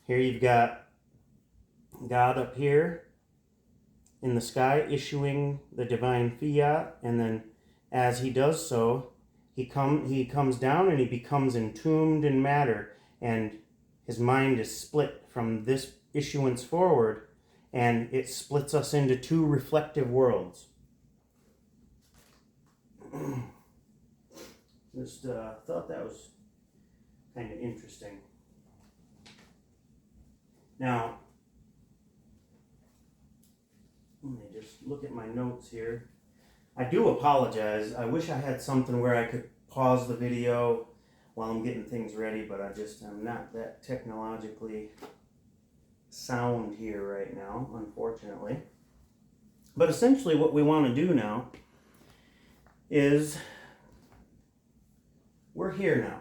A: Here you've got God up here in the sky issuing the Divine Fiat, and then as he does so, he comes down and he becomes entombed in matter, and his mind is split from this issuance forward, and it splits us into two reflective worlds. Just thought that was kind of interesting. Now, let me just look at my notes here. I do apologize. I wish I had something where I could pause the video while I'm getting things ready, but I'm not that technologically sound here right now, unfortunately. But essentially what we want to do now is we're here now.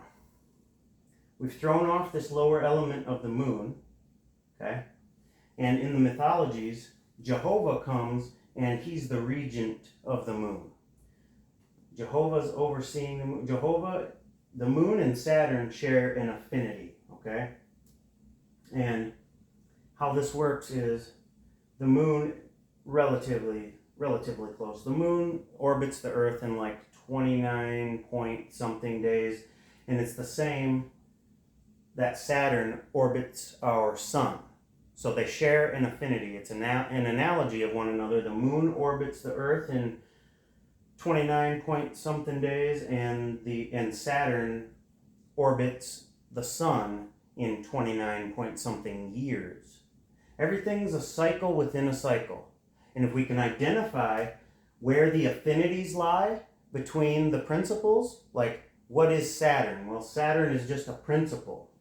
A: We've thrown off this lower element of the moon, okay? And in the mythologies, Jehovah comes and he's the regent of the moon. Jehovah's overseeing the moon. The moon and Saturn share an affinity, okay? And how this works is the moon relatively close. The moon orbits the Earth in like 29 point something days, and it's the same that Saturn orbits our sun. So they share an affinity. It's an analogy of one another. The moon orbits the Earth in 29 point something days, and Saturn orbits the sun in 29 point something years. Everything's a cycle within a cycle. And if we can identify where the affinities lie between the principles, like what is Saturn? Well, Saturn is just a principle,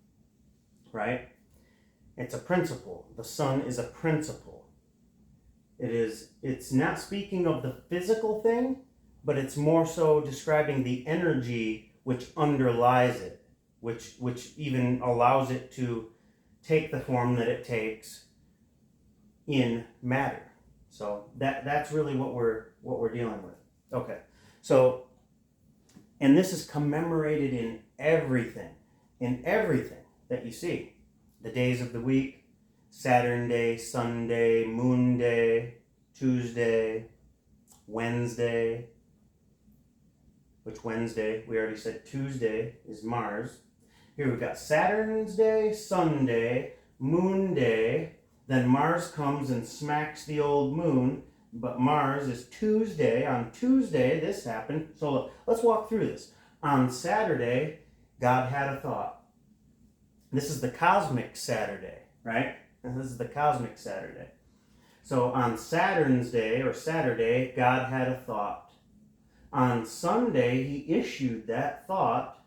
A: right? It's a principle. The sun is a principle. It's not speaking of the physical thing, but it's more so describing the energy which underlies it, which even allows it to take the form that it takes in matter. So that's really what we're dealing with. Okay. So, and this is commemorated in everything that you see. The days of the week, Saturn Day, Sunday, Moon Day, Tuesday, Wednesday. Which Wednesday? We already said Tuesday is Mars. Here we've got Saturn's Day, Sunday, Moon Day. Then Mars comes and smacks the old moon. But Mars is Tuesday. On Tuesday, this happened. So let's walk through this. On Saturday, God had a thought. This is the cosmic Saturday, right? And this is the cosmic Saturday. So on Saturn's day, or Saturday, God had a thought. On Sunday, he issued that thought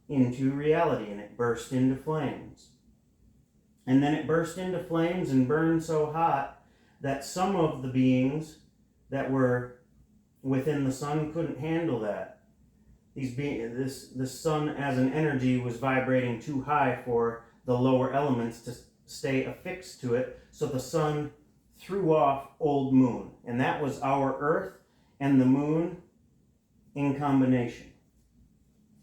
A: into reality, and it burst into flames. And then it burst into flames and burned so hot that some of the beings that were within the sun couldn't handle that. The sun as an energy was vibrating too high for the lower elements to stay affixed to it, so the sun threw off old moon. And that was our Earth and the moon in combination.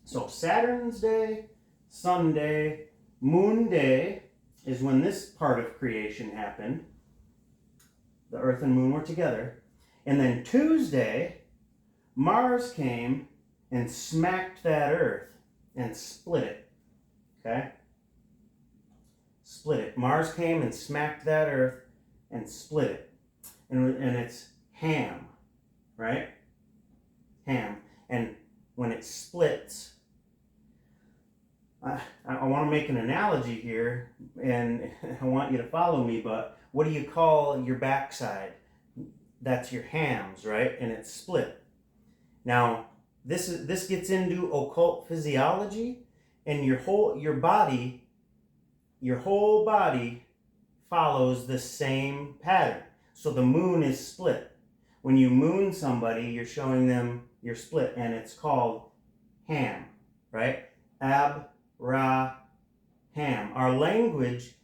A: So Saturn's day, Sun day, Moon day is when this part of creation happened. The Earth and Moon were together. And then Tuesday, Mars came and smacked that Earth and split it. Okay? Split it. Mars came and smacked that Earth and split it. And it's Ham, right? Ham. And when it splits, I want to make an analogy here, and I want you to follow me, but what do you call your backside? That's your hams, right? And it's split. Now, this gets into occult physiology, and your whole body follows the same pattern. So the moon is split. When you moon somebody, you're showing them your split, and it's called ham, right? Ab, Ra, Ham. Our language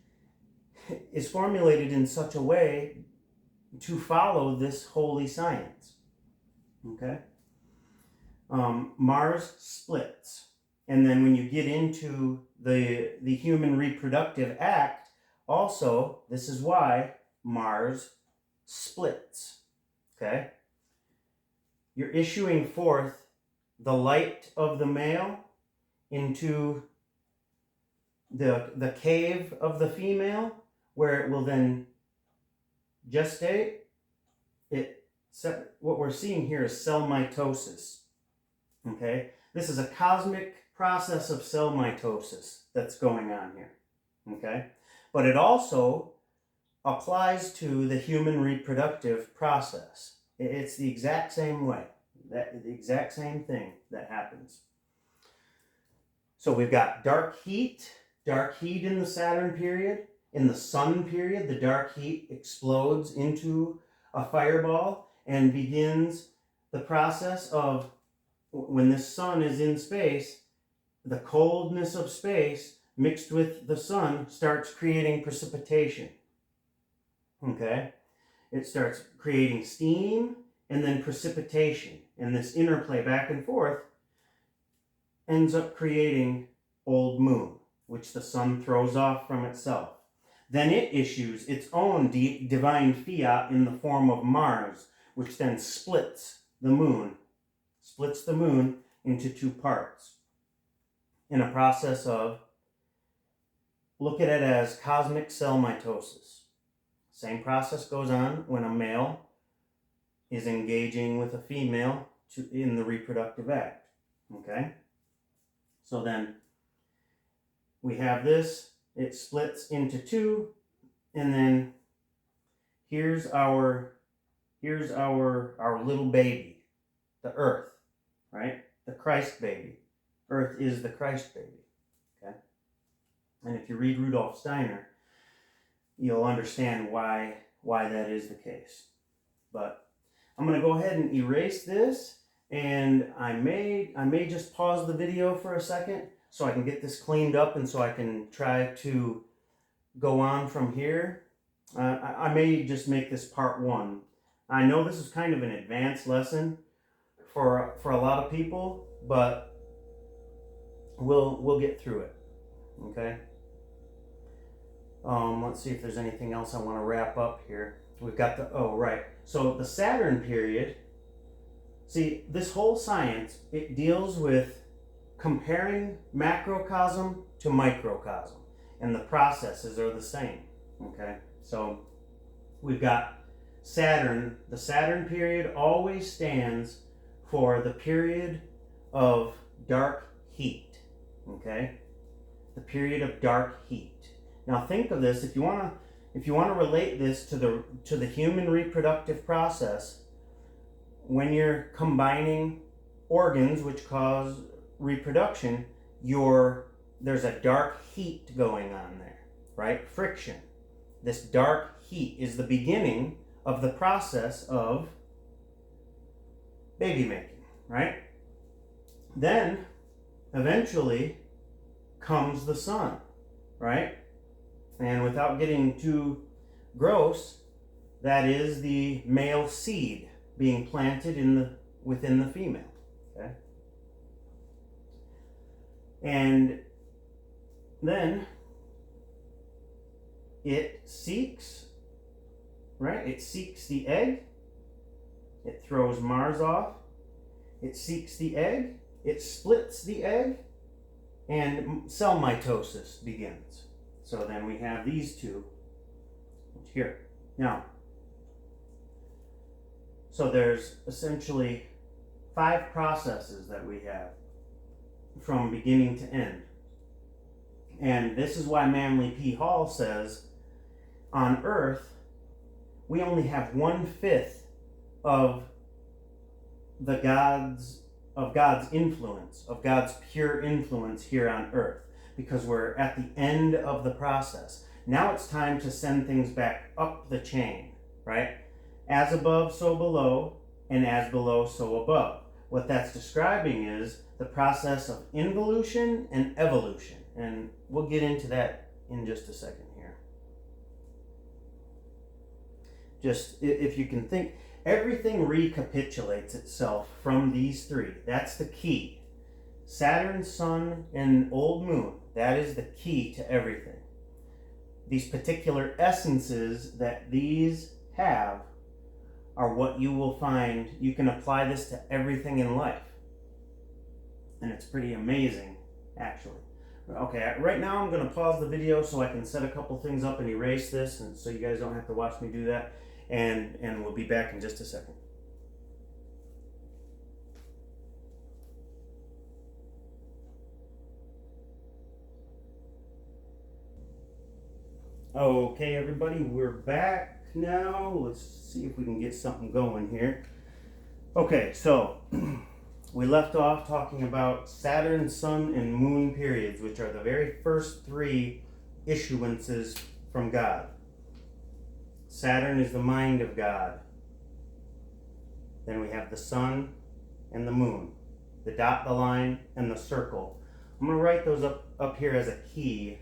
A: is formulated in such a way to follow this holy science. Okay? Mars splits. And then when you get into the human reproductive act, also, this is why Mars splits. Okay? You're issuing forth the light of the male into the cave of the female, where it will then gestate. What we're seeing here is cell mitosis. Okay? This is a cosmic process of cell mitosis that's going on here. Okay? But it also applies to the human reproductive process. It's the exact same way. The exact same thing that happens. So we've got dark heat in the Saturn period. In the Sun period, the dark heat explodes into a fireball and begins the process of when the sun is in space, the coldness of space mixed with the sun starts creating precipitation. Okay? It starts creating steam and then precipitation. And this interplay back and forth ends up creating old moon, which the sun throws off from itself. Then it issues its own divine fiat in the form of Mars, which then splits the moon into two parts in a process of, look at it as cosmic cell mitosis. Same process goes on when a male is engaging with a female in the reproductive act. Okay? So then we have this, it splits into two, and then here's our little baby, the Earth, right? The Christ baby. Earth is the Christ baby. Okay? And if you read Rudolf Steiner, you'll understand why that is the case. But I'm going to go ahead and erase this, and I may just pause the video for a second so I can get this cleaned up and so I can try to go on from here. I may just make this part one. I know this is kind of an advanced lesson for a lot of people, but we'll get through it. Okay? Let's see if there's anything else I want to wrap up here. We've got so the Saturn period, see, this whole science, it deals with comparing macrocosm to microcosm, and the processes are the same. Okay, so we've got Saturn. The Saturn period always stands for the period of dark heat. Okay, the period of dark heat. Now think of this, if you want to relate this to the human reproductive process, when you're combining organs which cause reproduction, there's a dark heat going on there, right? Friction. This dark heat is the beginning of the process of baby making, right? Then eventually comes the sun, right? And without getting too gross, that is the male seed being planted within the female. Okay? And then it seeks, right? It seeks the egg. It throws Mars off. It seeks the egg. It splits the egg. And cell mitosis begins. So then we have these two here. Now, so there's essentially 5 processes that we have from beginning to end. And this is why Manly P. Hall says, on Earth, we only have 1/5 of God's influence, of God's pure influence here on Earth, because we're at the end of the process. Now it's time to send things back up the chain, right? As above, so below, and as below, so above. What that's describing is the process of involution and evolution. And we'll get into that in just a second here. Just if you can think, everything recapitulates itself from these 3. That's the key. Saturn, Sun, and Old Moon. That is the key to everything. These particular essences that these have are what you will find. You can apply this to everything in life. And it's pretty amazing, actually. Okay, right now I'm going to pause the video so I can set a couple things up and erase this, and so you guys don't have to watch me do that. And we'll be back in just a second. Okay, everybody, we're back now. Let's see if we can get something going here. Okay, so we left off talking about Saturn, Sun, and Moon periods, which are the very first 3 issuances from God. Saturn is the mind of God. Then we have the sun and the moon, the dot, the line, and the circle. I'm going to write those up here as a key,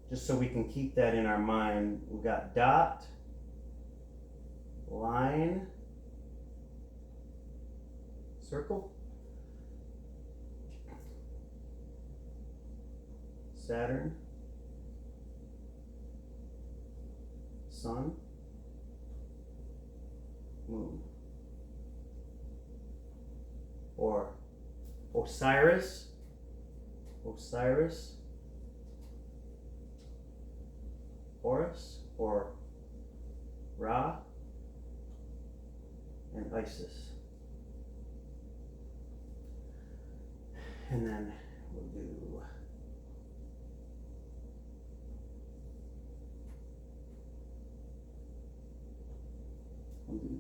A: just so we can keep that in our mind. We've got dot, line, circle, Saturn, sun, moon. Or Osiris, Horus, or Ra, and Isis. And then we'll do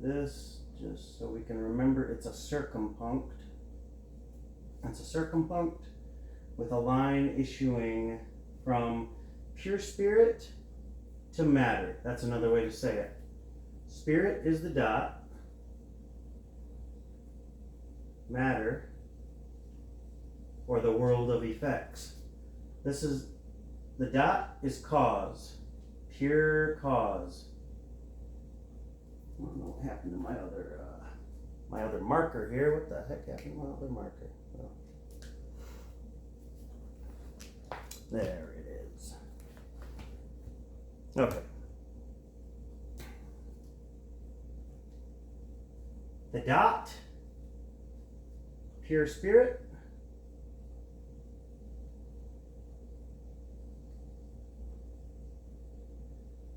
A: this just so we can remember it's a circumpunct. It's a circumpunct with a line issuing from pure spirit to matter. That's another way to say it. Spirit is the dot. Matter, or the world of effects. This is, the dot is cause. Pure cause. I don't know what happened to my other marker here. What the heck happened to my other marker? Oh. There it is. Okay. The dot, pure spirit.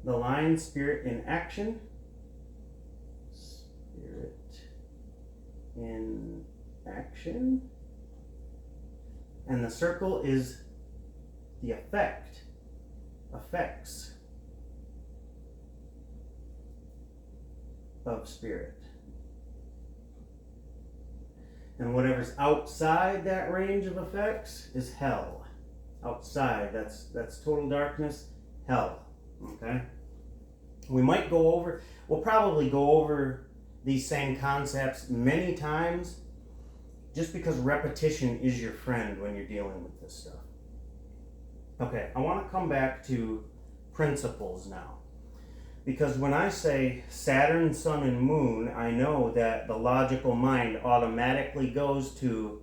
A: The line, spirit in action. Spirit in action. And the circle is the effect. Effects of spirit. And whatever's outside that range of effects is hell. Outside, that's total darkness, hell. Okay? We'll probably go over these same concepts many times, just because repetition is your friend when you're dealing with this stuff. Okay, I want to come back to principles now. Because when I say Saturn, Sun, and Moon, I know that the logical mind automatically goes to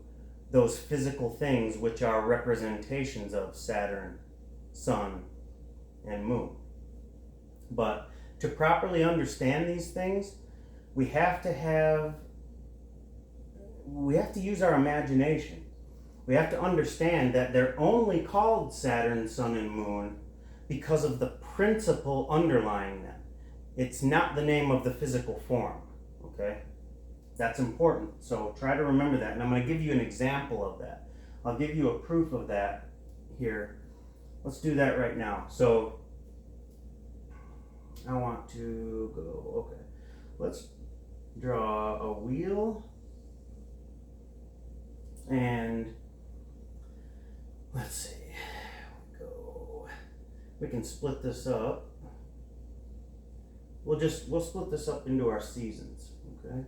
A: those physical things which are representations of Saturn, Sun, and Moon. But to properly understand these things, we have to use our imagination. We have to understand that they're only called Saturn, Sun, and Moon because of the principle underlying them. It's not the name of the physical form, okay? That's important, so try to remember that. And I'm going to give you an example of that. I'll give you a proof of that here. Let's do that right now. So I want to go, okay. Let's draw a wheel. And let's see. We can split this up. We'll split this up into our seasons, okay?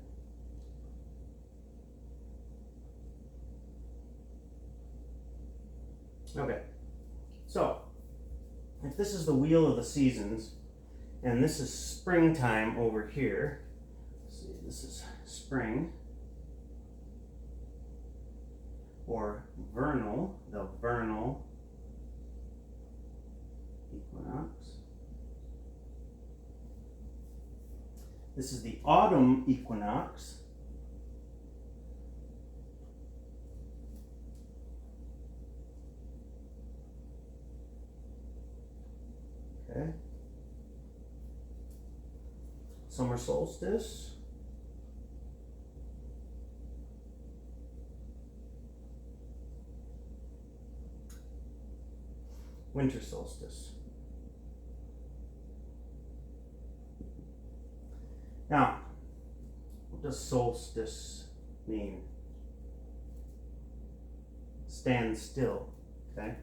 A: Okay, so if this is the wheel of the seasons, and this is springtime over here, let's see, this is spring, or vernal, the vernal equinox. This is the autumn equinox. Okay. Summer solstice. Winter solstice. Now, what does solstice mean? Stand still, okay?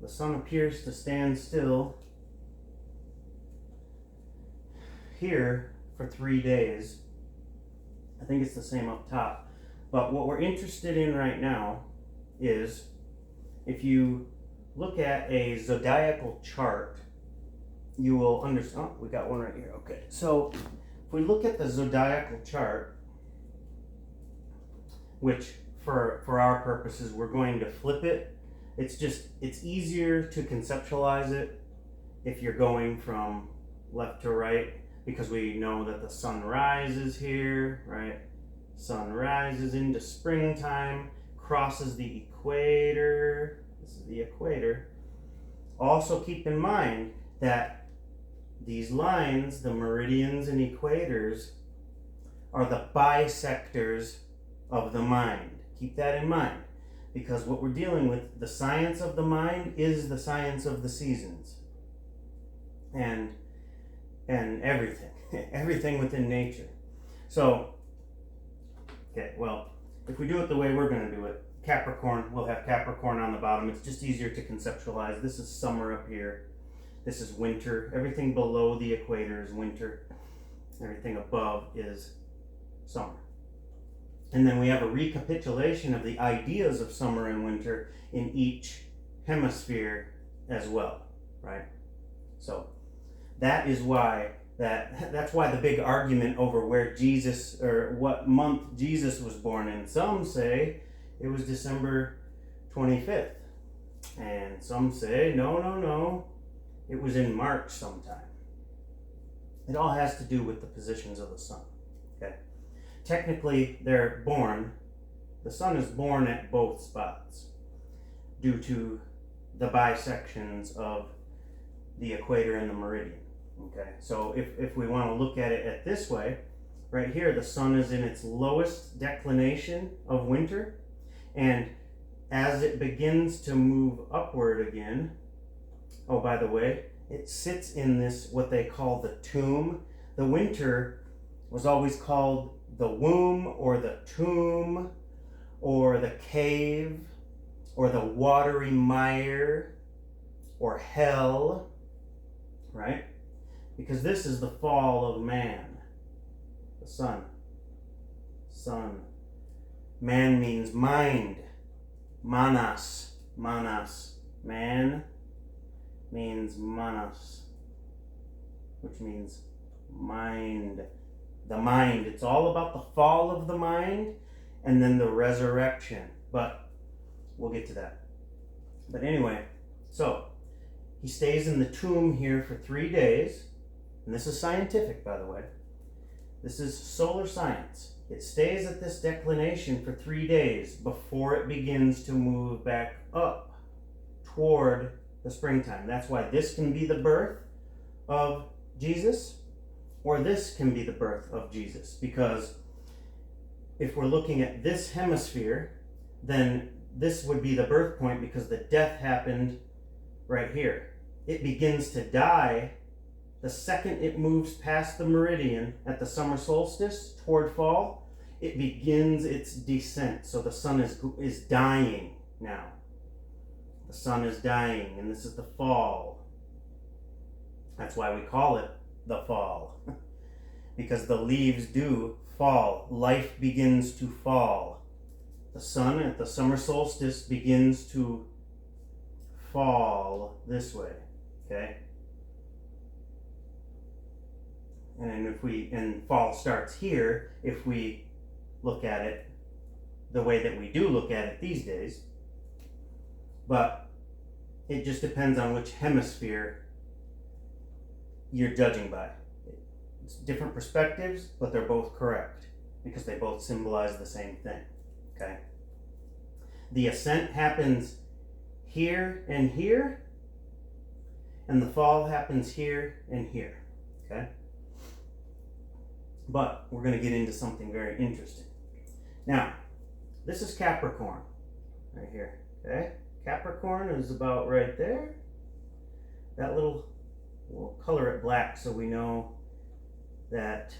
A: The sun appears to stand still here for 3 days. I think it's the same up top. But what we're interested in right now is, if you look at a zodiacal chart, you will understand. Oh, we got one right here. Okay. So if we look at the zodiacal chart, which for our purposes, we're going to flip it. It's easier to conceptualize it if you're going from left to right, because we know that the sun rises here, right? Sun rises into springtime, crosses the equator. This is the equator. Also keep in mind that these lines, the meridians and equators, are the bisectors of the mind. Keep that in mind, because what we're dealing with, the science of the mind, is the science of the seasons. And everything, everything within nature. So, okay, well, if we do it the way we're going to do it, Capricorn, we'll have Capricorn on the bottom. It's just easier to conceptualize. This is summer up here. This is winter. Everything below the equator is winter. Everything above is summer. And then we have a recapitulation of the ideas of summer and winter in each hemisphere as well, right? So that is why that's why the big argument over where Jesus, or what month Jesus was born in. Some say it was December 25th, and some say no, it was in March sometime. It all has to do with the positions of the sun. Okay, technically they're born. The sun is born at both spots due to the bisections of the equator and the meridian. Okay, so if we want to look at it at this way, right here, the sun is in its lowest declination of winter, and as it begins to move upward again, oh, by the way, it sits in this, what they call the tomb. The winter was always called the womb, or the tomb, or the cave, or the watery mire, or hell, right? Because this is the fall of man. The sun. Sun. Man means mind. Manas. Manas. Man means manas, which means mind. The mind. It's all about the fall of the mind and then the resurrection. But we'll get to that. But anyway, so he stays in the tomb here for 3 days. And this is scientific, by the way. This is solar science. It stays at this declination for 3 days before it begins to move back up toward the springtime. That's why this can be the birth of Jesus, or this can be the birth of Jesus. Because if we're looking at this hemisphere, then this would be the birth point, because the death happened right here. It begins to die the second it moves past the meridian at the summer solstice toward fall. It begins its descent. So the sun is dying now. The sun is dying, and this is the fall. That's why we call it the fall. Because the leaves do fall. Life begins to fall. The sun at the summer solstice begins to fall this way. Okay? And fall starts here if we look at it the way that we do look at it these days. But it just depends on which hemisphere you're judging by. It's different perspectives, but they're both correct because they both symbolize the same thing. Okay? The ascent happens here, and the fall happens here and here. Okay? But we're going to get into something very interesting. Now, this is Capricorn right here. Okay? Capricorn is about right there. That we'll color it black so we know that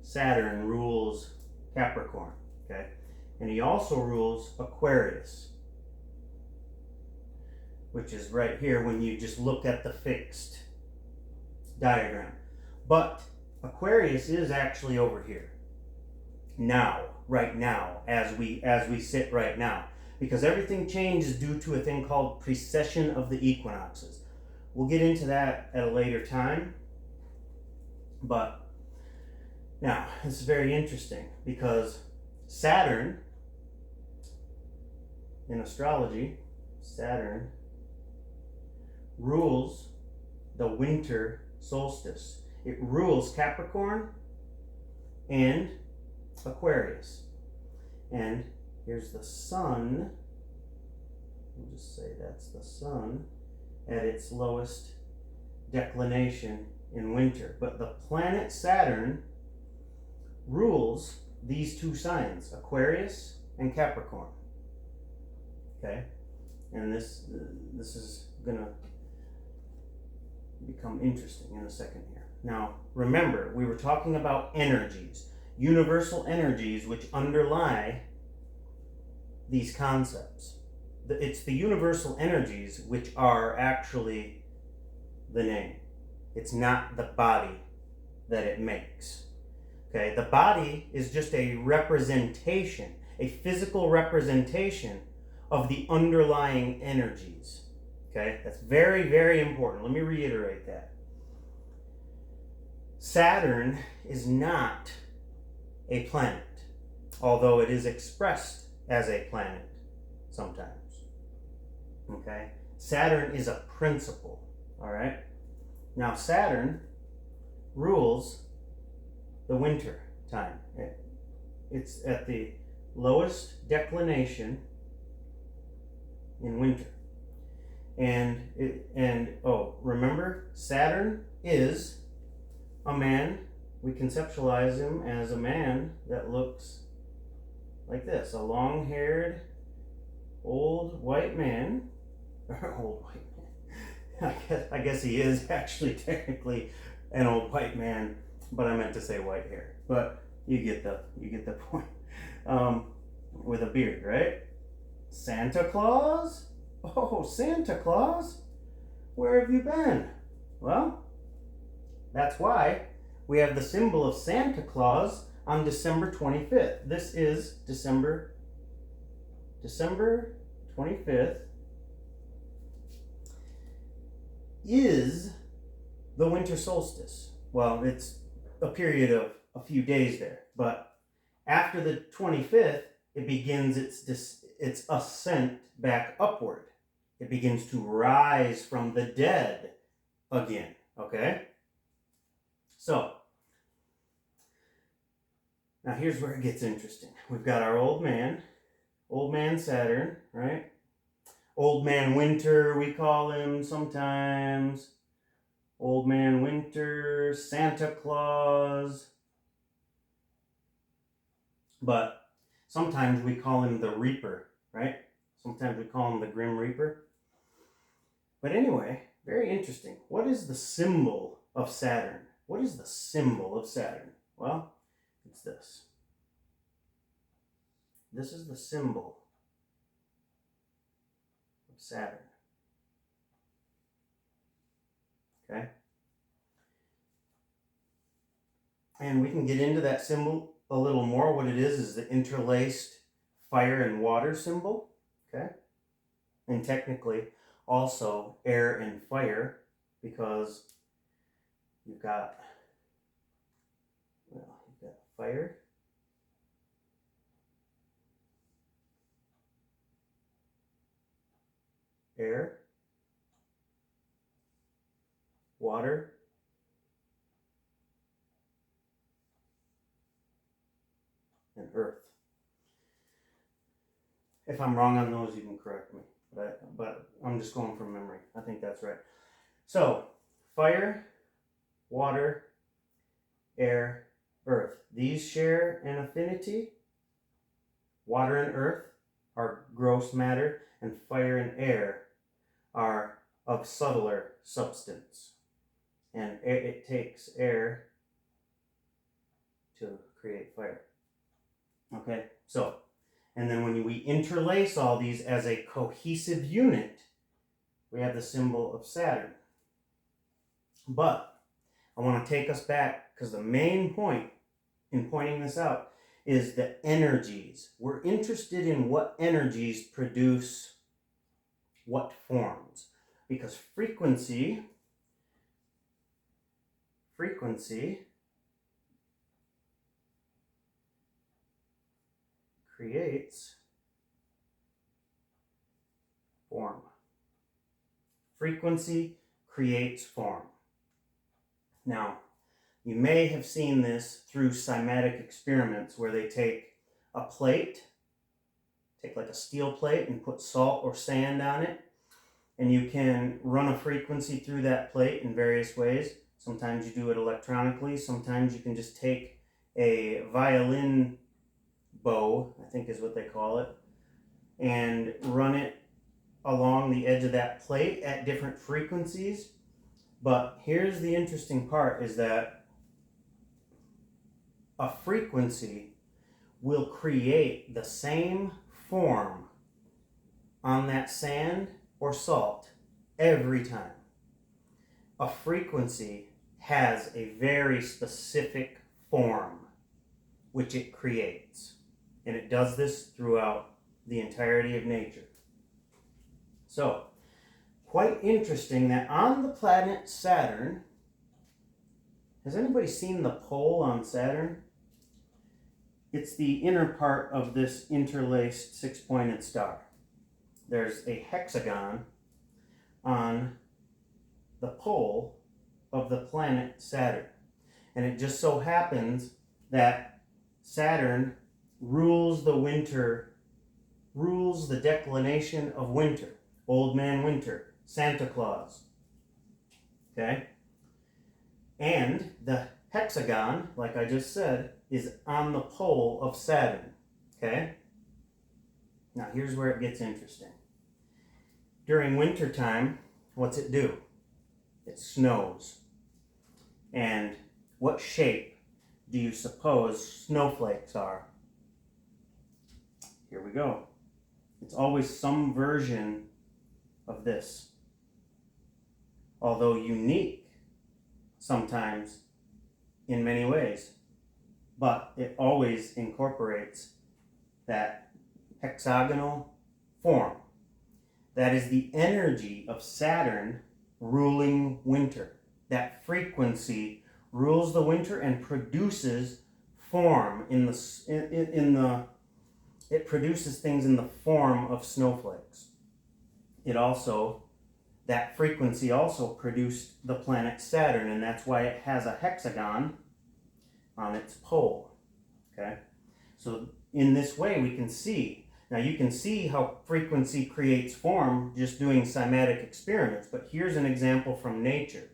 A: Saturn rules Capricorn. Okay? And he also rules Aquarius, which is right here when you just look at the fixed diagram. But Aquarius is actually over here. Now, right now, as we sit right now. Because everything changes due to a thing called precession of the equinoxes. We'll get into that at a later time. But now, this is very interesting because Saturn, in astrology, Saturn rules the winter solstice. It rules Capricorn and Aquarius. And here's the sun. We'll just say that's the sun at its lowest declination in winter. But the planet Saturn rules these two signs, Aquarius and Capricorn. Okay? And this is going to become interesting in a second here. Now, remember, we were talking about energies, universal energies which underlie these concepts. It's the universal energies which are actually the name. It's not the body that it makes. Okay, the body is just a representation, a physical representation of the underlying energies. Okay, that's very, very important. Let me reiterate that. Saturn is not a planet, although it is expressed as a planet sometimes. Okay, Saturn is a principle. All right. Now Saturn rules the winter time. It's at the lowest declination in winter. And remember, Saturn is a man. We conceptualize him as a man that looks like this, a long-haired old white man. Old white man. I guess he is actually technically an old white man, but I meant to say white hair. But you get the point. With a beard, right? Santa Claus? Oh, Santa Claus? Where have you been? Well, that's why we have the symbol of Santa Claus on December 25th. This is December 25th is the winter solstice. Well, it's a period of a few days there, but after the 25th, it begins its ascent back upward. It begins to rise from the dead again, okay? So, now here's where it gets interesting. We've got our old man Saturn, right? Old man Winter, we call him sometimes. Old man Winter, Santa Claus. But sometimes we call him the Reaper, right? Sometimes we call him the Grim Reaper. But anyway, very interesting. What is the symbol of Saturn? What is the symbol of Saturn? Well, it's this. This is the symbol of Saturn. Okay? And we can get into that symbol a little more. What it is the interlaced fire and water symbol. Okay? And technically also air and fire, because you've got fire, air, water, and earth. If I'm wrong on those, you can correct me. But I'm just going from memory. I think that's right. So, fire, water, air, earth. These share an affinity. Water and earth are gross matter, and fire and air are of subtler substance. And it takes air to create fire. Okay, so, and then when we interlace all these as a cohesive unit, we have the symbol of Saturn. But I want to take us back, because the main point in pointing this out is the energies. We're interested in what energies produce what forms, because frequency creates form. Frequency creates form. Now, you may have seen this through cymatic experiments where they take a plate, take like a steel plate and put salt or sand on it, and you can run a frequency through that plate in various ways. Sometimes you do it electronically, sometimes you can just take a violin bow, I think is what they call it, and run it along the edge of that plate at different frequencies. But here's the interesting part, is that a frequency will create the same form on that sand or salt every time. A frequency has a very specific form which it creates, and it does this throughout the entirety of nature. So, quite interesting that on the planet Saturn, has anybody seen the pole on Saturn? It's the inner part of this interlaced six-pointed star. There's a hexagon on the pole of the planet Saturn. And it just so happens that Saturn rules the winter, rules the declination of winter. Old Man Winter, Santa Claus. Okay? And the hexagon, like I just said, is on the pole of Saturn. Okay? Now here's where it gets interesting. During wintertime, what's it do? It snows. And what shape do you suppose snowflakes are? Here we go. It's always some version of this. Although unique sometimes in many ways. But it always incorporates that hexagonal form. That is the energy of Saturn ruling winter. That frequency rules the winter and produces form it produces things in the form of snowflakes. That frequency also produced the planet Saturn, and that's why it has a hexagon on its pole. Okay? So in this way we can see, now you can see how frequency creates form just doing cymatic experiments, but here's an example from nature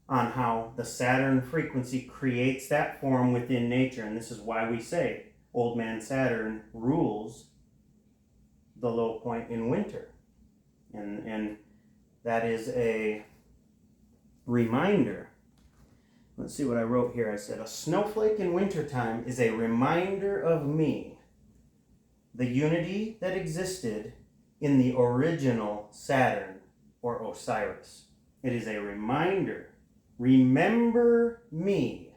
A: on how the Saturn frequency creates that form within nature, and this is why we say Old Man Saturn rules the low point in winter. And that is a reminder. Let's see what I wrote here. I said, a snowflake in wintertime is a reminder of me, the unity that existed in the original Saturn or Osiris. It is a reminder. Remember me.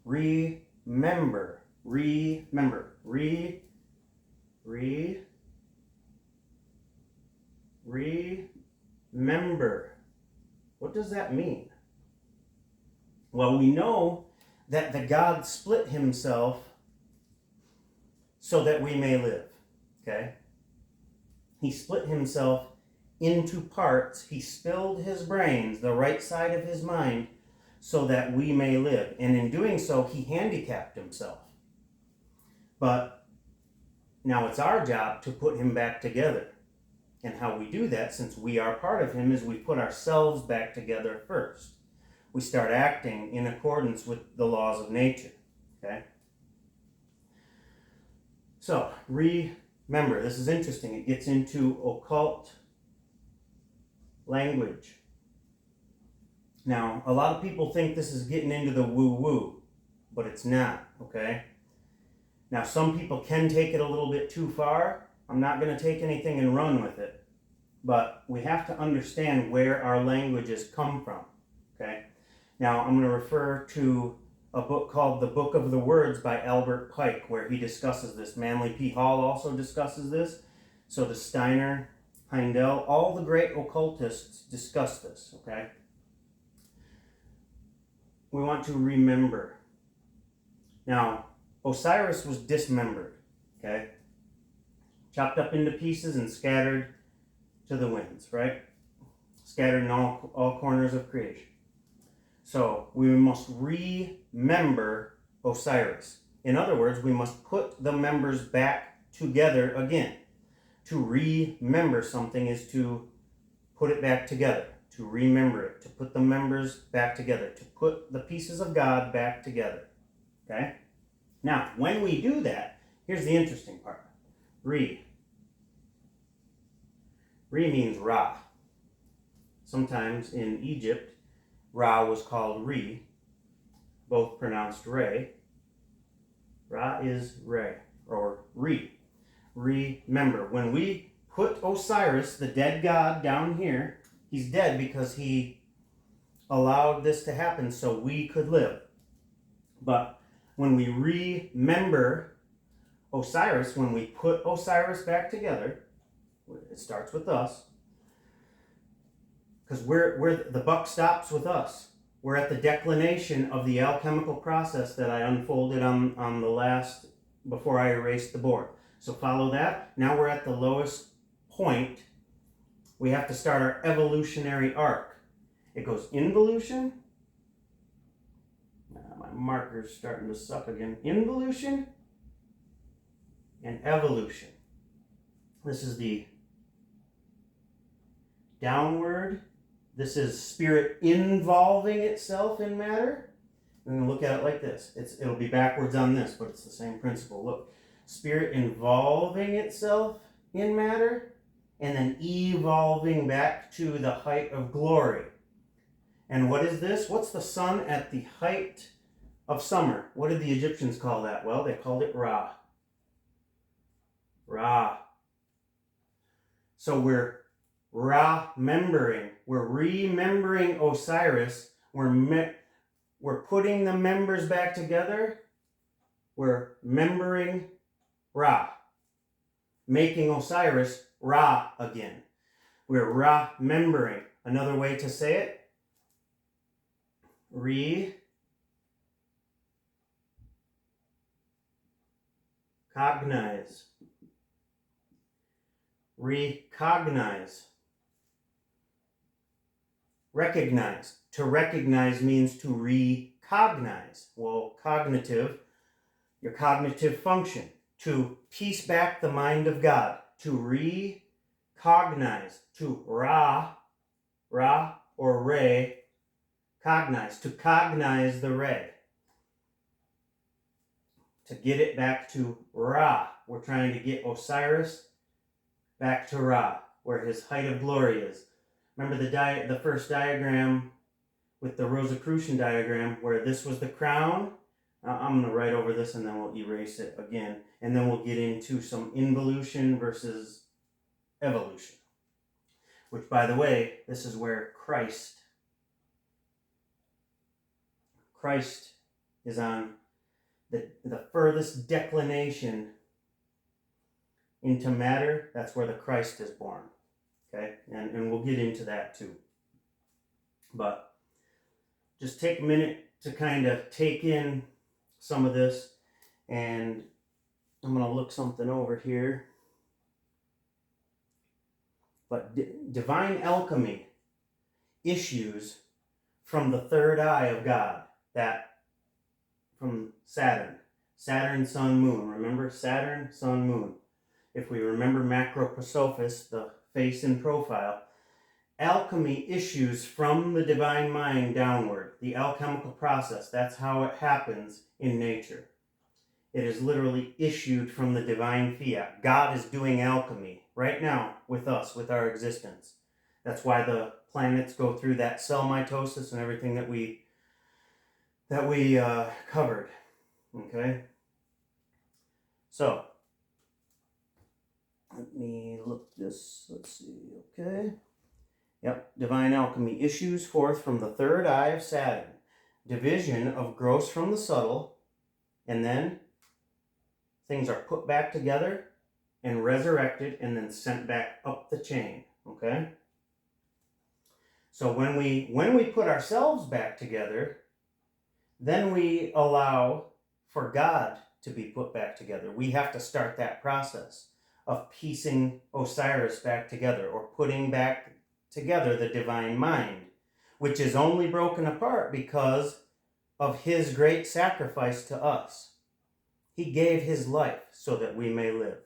A: Remember. Remember. What does that mean? Well, we know that the God split himself so that we may live. Okay? He split himself into parts. He spilled his brains, the right side of his mind, so that we may live. And in doing so, he handicapped himself. But now it's our job to put him back together. And how we do that, since we are part of him, is we put ourselves back together first. We start acting in accordance with the laws of nature. Okay? So, remember, this is interesting. It gets into occult language. Now, a lot of people think this is getting into the woo-woo, but it's not, okay? Now, some people can take it a little bit too far. I'm not going to take anything and run with it, but we have to understand where our languages come from, okay? Now, I'm going to refer to a book called The Book of the Words by Albert Pike, where he discusses this. Manly P. Hall also discusses this. So does Steiner, Heindel, all the great occultists discuss this, okay? We want to remember. Now, Osiris was dismembered, okay? Chopped up into pieces and scattered to the winds, right? Scattered in all corners of creation. So we must remember Osiris. In other words, we must put the members back together again. To remember something is to put it back together, to remember it, to put the members back together, to put the pieces of God back together. Okay? Now, when we do that, here's the interesting part. Re means Ra. Sometimes in Egypt, Ra was called Re, both pronounced Re. Ra is Re, or Re. Remember, when we put Osiris, the dead god, down here, he's dead because he allowed this to happen so we could live. But when we remember Osiris, when we put Osiris back together, it starts with us, because the buck stops with us. We're at the declination of the alchemical process that I unfolded on the last, before I erased the board. So follow that. Now we're at the lowest point. We have to start our evolutionary arc. It goes involution. My marker's starting to suck again. Involution and evolution. This is the downward. This is spirit involving itself in matter. We're going to look at it like this. It'll be backwards on this, but it's the same principle. Look, spirit involving itself in matter, and then evolving back to the height of glory. And what is this? What's the sun at the height of summer? What did the Egyptians call that? Well, they called it Ra. Ra. So we're remembering. We're remembering Osiris. We're putting the members back together. We're remembering Ra. Making Osiris Ra again. We're remembering. Another way to say it. Recognize. Recognize. Recognize. To recognize means to recognize. Well, cognitive, your cognitive function. To piece back the mind of God. To recognize. To Ra or Re, cognize. To cognize the Re. To get it back to Ra. We're trying to get Osiris back to Ra, where his height of glory is. Remember the first diagram with the Rosicrucian diagram, where this was the crown? I'm going to write over this and then we'll erase it again. And then we'll get into some involution versus evolution. Which, by the way, this is where Christ is on the furthest declination into matter. That's where the Christ is born. Okay? And we'll get into that too. But just take a minute to kind of take in some of this. And I'm going to look something over here. But divine alchemy issues from the third eye of God. That from Saturn. Saturn, Sun, Moon. Remember? Saturn, Sun, Moon. If we remember macroprosophis, the face and profile, alchemy issues from the divine mind downward. The alchemical process. That's how it happens in nature. It is literally issued from the divine fiat. God is doing alchemy right now with us, with our existence. That's why the planets go through that cell mitosis and everything that we covered. Okay? So, let me look this. Let's see. Okay. Yep. Divine alchemy issues forth from the third eye of Saturn. division of gross from the subtle, and then things are put back together and resurrected and then sent back up the chain, okay? So when we put ourselves back together, then we allow for God to be put back together. We have to start that process of piecing Osiris back together, or putting back together the divine mind, which is only broken apart because of his great sacrifice to us. He gave his life so that we may live.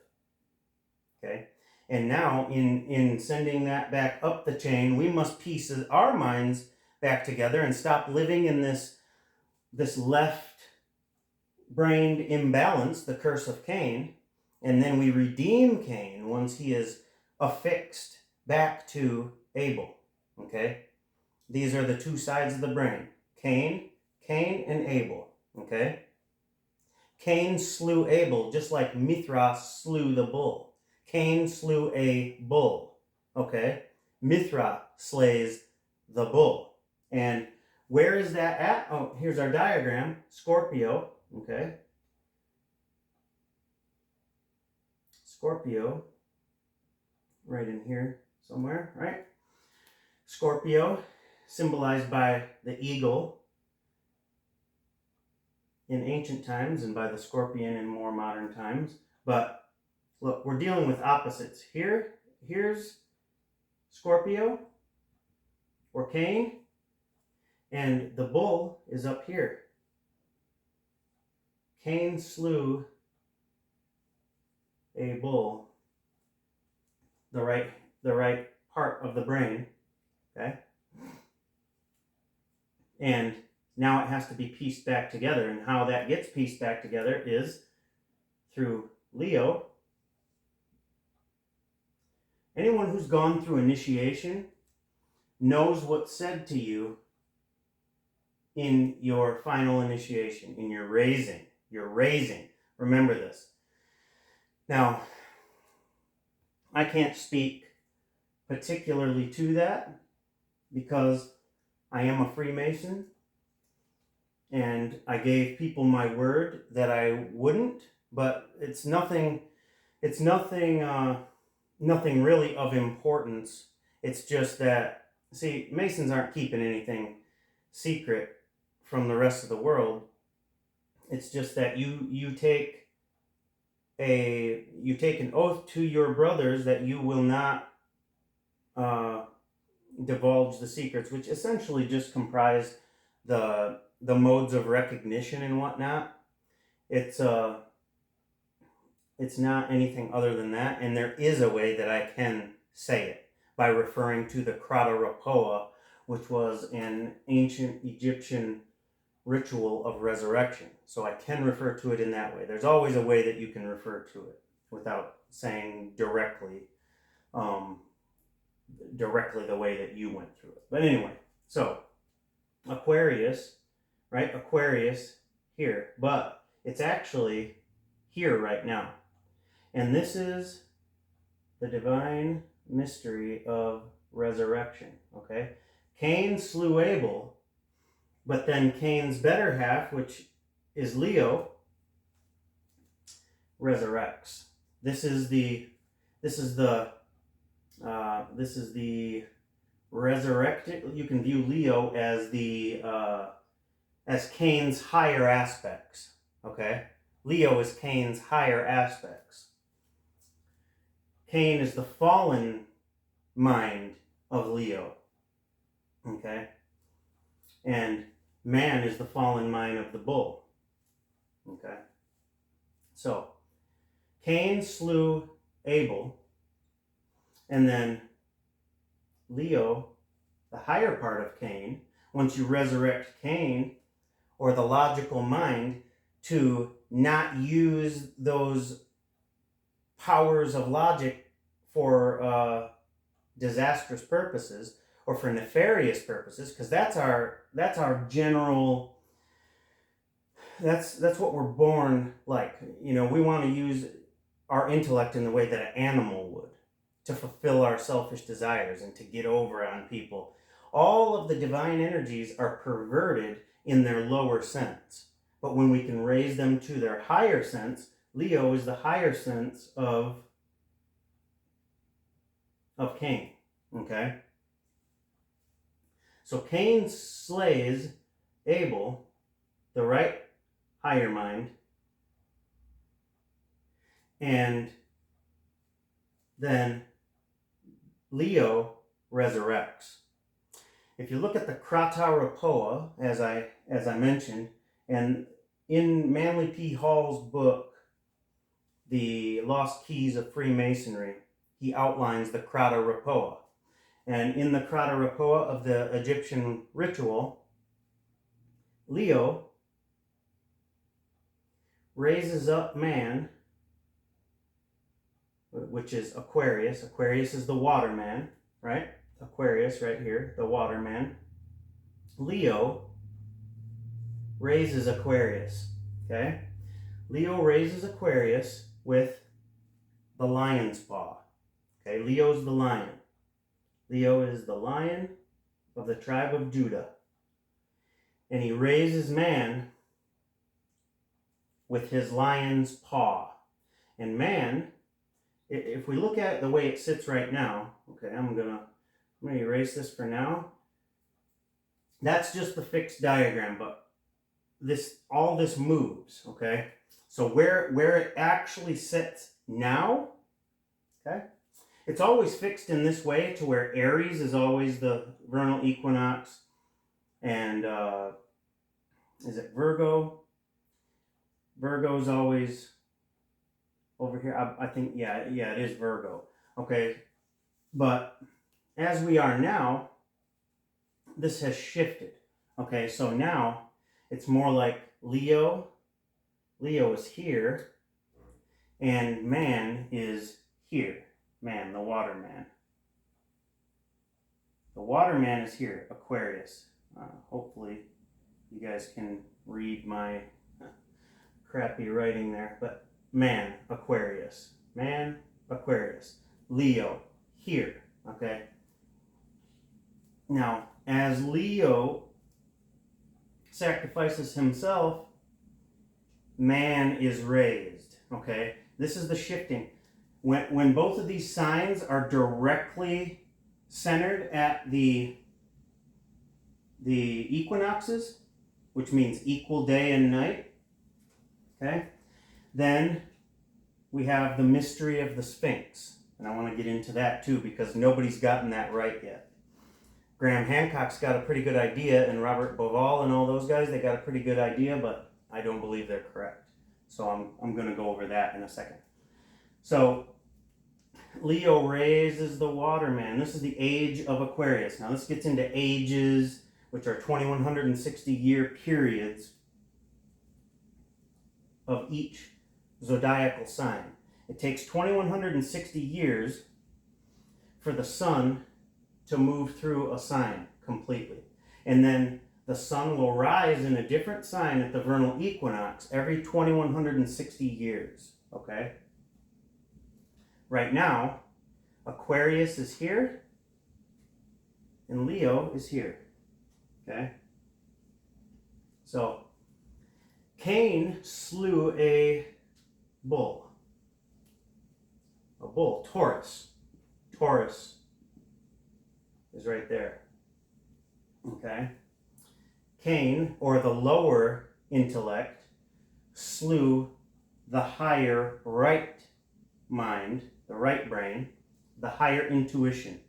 A: Okay? And now, in sending that back up the chain, we must piece our minds back together and stop living in this left-brained imbalance, the curse of Cain. And then we redeem Cain once he is affixed back to Abel. Okay? These are the two sides of the brain. Cain, and Abel. Okay? Cain slew Abel just like Mithras slew the bull. Cain slew a bull. Okay? Mithra slays the bull. And where is that at? Oh, here's our diagram. Scorpio. Okay? Scorpio. Right in here somewhere, right? Scorpio, symbolized by the eagle in ancient times and by the scorpion in more modern times. But look, we're dealing with opposites. Here's Scorpio, or Cain, and the bull is up here. Cain slew a bull, the right part of the brain, okay? And now it has to be pieced back together, and how that gets pieced back together is through Leo. Anyone who's gone through initiation knows what's said to you in your final initiation, in your raising. You're raising. Remember this. Now, I can't speak particularly to that because I am a Freemason, and I gave people my word that I wouldn't, but it's nothing really of importance. It's just that, see, Masons aren't keeping anything secret from the rest of the world. It's just that you take an oath to your brothers that you will not divulge the secrets, which essentially just comprise the modes of recognition and whatnot. It's not anything other than that, and there is a way that I can say it by referring to the Krata-Rapoa, which was an ancient Egyptian ritual of resurrection. So I can refer to it in that way. There's always a way that you can refer to it without saying directly the way that you went through it. But anyway, so Aquarius, right? Aquarius here, but it's actually here right now. And this is the divine mystery of resurrection, okay? Cain slew Abel, but then Cain's better half, which is Leo, resurrects. This is the resurrected. You can view Leo as Cain's higher aspects, okay? Leo is Cain's higher aspects. Cain is the fallen mind of Leo, okay? And man is the fallen mind of the bull, okay? So, Cain slew Abel, and then Leo, the higher part of Cain, once you resurrect Cain, or the logical mind, to not use those powers of logic for disastrous purposes or for nefarious purposes, because that's our general. That's what we're born like. You know, we want to use our intellect in the way that an animal would, to fulfill our selfish desires and to get over on people. All of the divine energies are perverted in their lower sense. But when we can raise them to their higher sense, Leo is the higher sense of Cain. Okay? So Cain slays Abel, the right higher mind, and then Leo resurrects. If you look at the preparatory, as I mentioned, and in Manly P. Hall's book, The Lost Keys of Freemasonry, he outlines the preparatory. And in the preparatory of the Egyptian ritual, Leo raises up man, which is Aquarius. Aquarius is the water man, right? Aquarius right here, the water man. Leo raises Aquarius, okay? Leo raises Aquarius with the lion's paw, okay? Leo's the lion. Leo is the lion of the tribe of Judah. And he raises man with his lion's paw. And man, if we look at the way it sits right now, okay, I'm gonna erase this for now. That's just the fixed diagram, but all this moves, okay? So where it actually sits now, okay, it's always fixed in this way to where Aries is always the vernal equinox, and is it Virgo? Virgo's always over here. I think, yeah, it is Virgo. Okay, but as we are now, this has shifted. Okay, so now it's more like Leo. Leo is here, and man is here. Man, the water man. The water man is here, Aquarius. Hopefully you guys can read my crappy writing there, but man, Aquarius. Man, Aquarius. Leo, here, okay? Now, as Leo sacrifices himself, man is raised, okay? This is the shifting. When both of these signs are directly centered at the equinoxes, which means equal day and night, okay? Then we have the mystery of the Sphinx. And I want to get into that too, because nobody's gotten that right yet. Graham Hancock's got a pretty good idea, and Robert Bauval and all those guys, they got a pretty good idea, but I don't believe they're correct. So I'm going to go over that in a second. So Leo raises the water man. This is the age of Aquarius. Now this gets into ages, which are 2160-year periods of each zodiacal sign. It takes 2160 years for the sun to move through a sign completely. And then the sun will rise in a different sign at the vernal equinox every 2160 years, okay? Right now, Aquarius is here, and Leo is here, okay? So, Cain slew a bull, Taurus. Taurus is right there, okay? Cain, or the lower intellect, slew the higher right mind, the right brain, the higher intuition.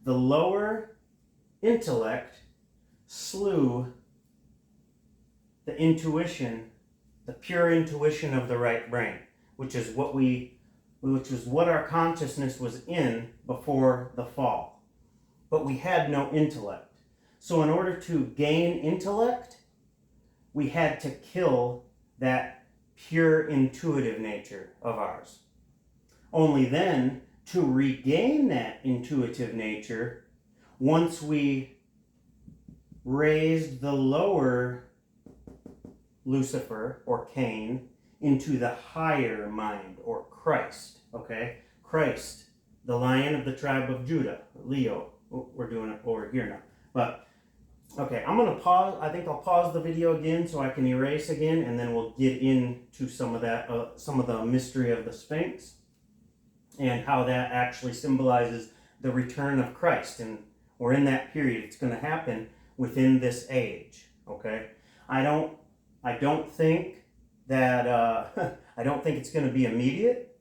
A: The lower intellect slew the intuition, the pure intuition of the right brain, which is what our consciousness was in before the fall. But we had no intellect. So in order to gain intellect, we had to kill that pure intuitive nature of ours. Only then, to regain that intuitive nature, once we raised the lower Lucifer, or Cain, into the higher mind, or Christ, okay? Christ, the lion of the tribe of Judah, Leo. We're doing it over here now. But Okay, I'm going to pause. I think I'll pause the video again so I can erase again, and then we'll get into some of that, some of the mystery of the Sphinx and how that actually symbolizes the return of Christ. And we're in that period. It's going to happen within this age. Okay, I don't think that I don't think it's going to be immediate,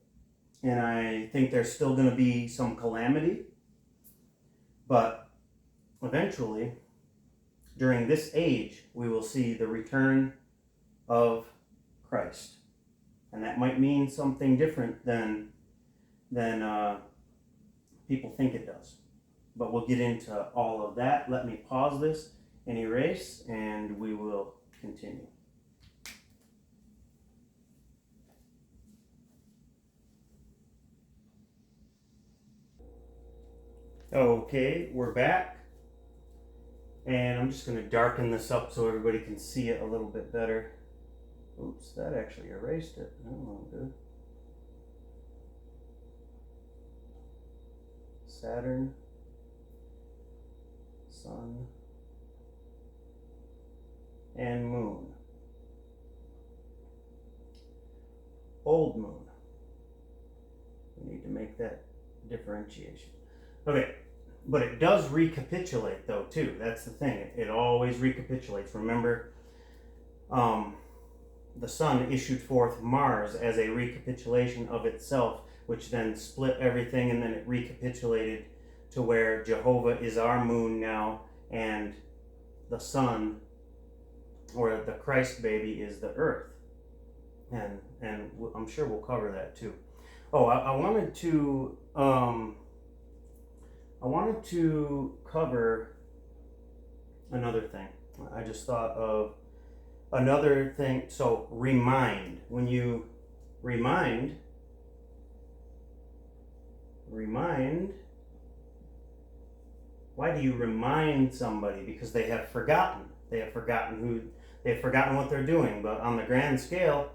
A: and I think there's still going to be some calamity, but eventually, during this age, we will see the return of Christ. And that might mean something different than people think it does. But we'll get into all of that. Let me pause this and erase, and we will continue. Okay, we're back. And I'm just going to darken this up so everybody can see it a little bit better. Oops, that actually erased it. That won't do. Saturn, Sun, and Moon. Old Moon. We need to make that differentiation. Okay. But it does recapitulate, though, too. That's the thing. It always recapitulates. Remember, the sun issued forth Mars as a recapitulation of itself, which then split everything, and then it recapitulated to where Jehovah is our moon now, and the sun, or the Christ baby, is the earth. And I'm sure we'll cover that, too. Oh, I wanted to cover another thing. I just thought of another thing. So, remind. When you remind, why do you remind somebody? Because they have forgotten. They have forgotten what they're doing. But on the grand scale,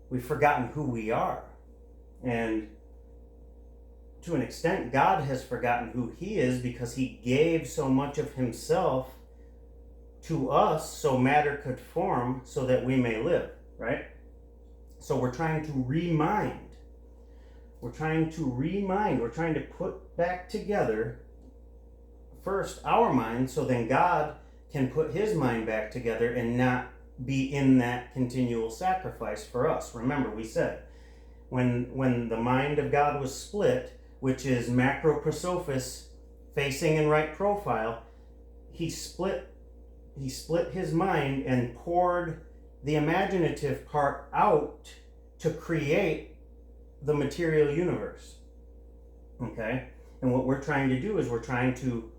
A: we've forgotten who we are. And to an extent, God has forgotten who He is, because He gave so much of Himself to us so matter could form so that we may live, right? So we're trying to remind. We're trying to put back together first our mind, so then God can put His mind back together and not be in that continual sacrifice for us. Remember, we said when the mind of God was split, which is macroprosophis facing in right profile, he split his mind and poured the imaginative part out to create the material universe. Okay? And what we're trying to do is we're trying to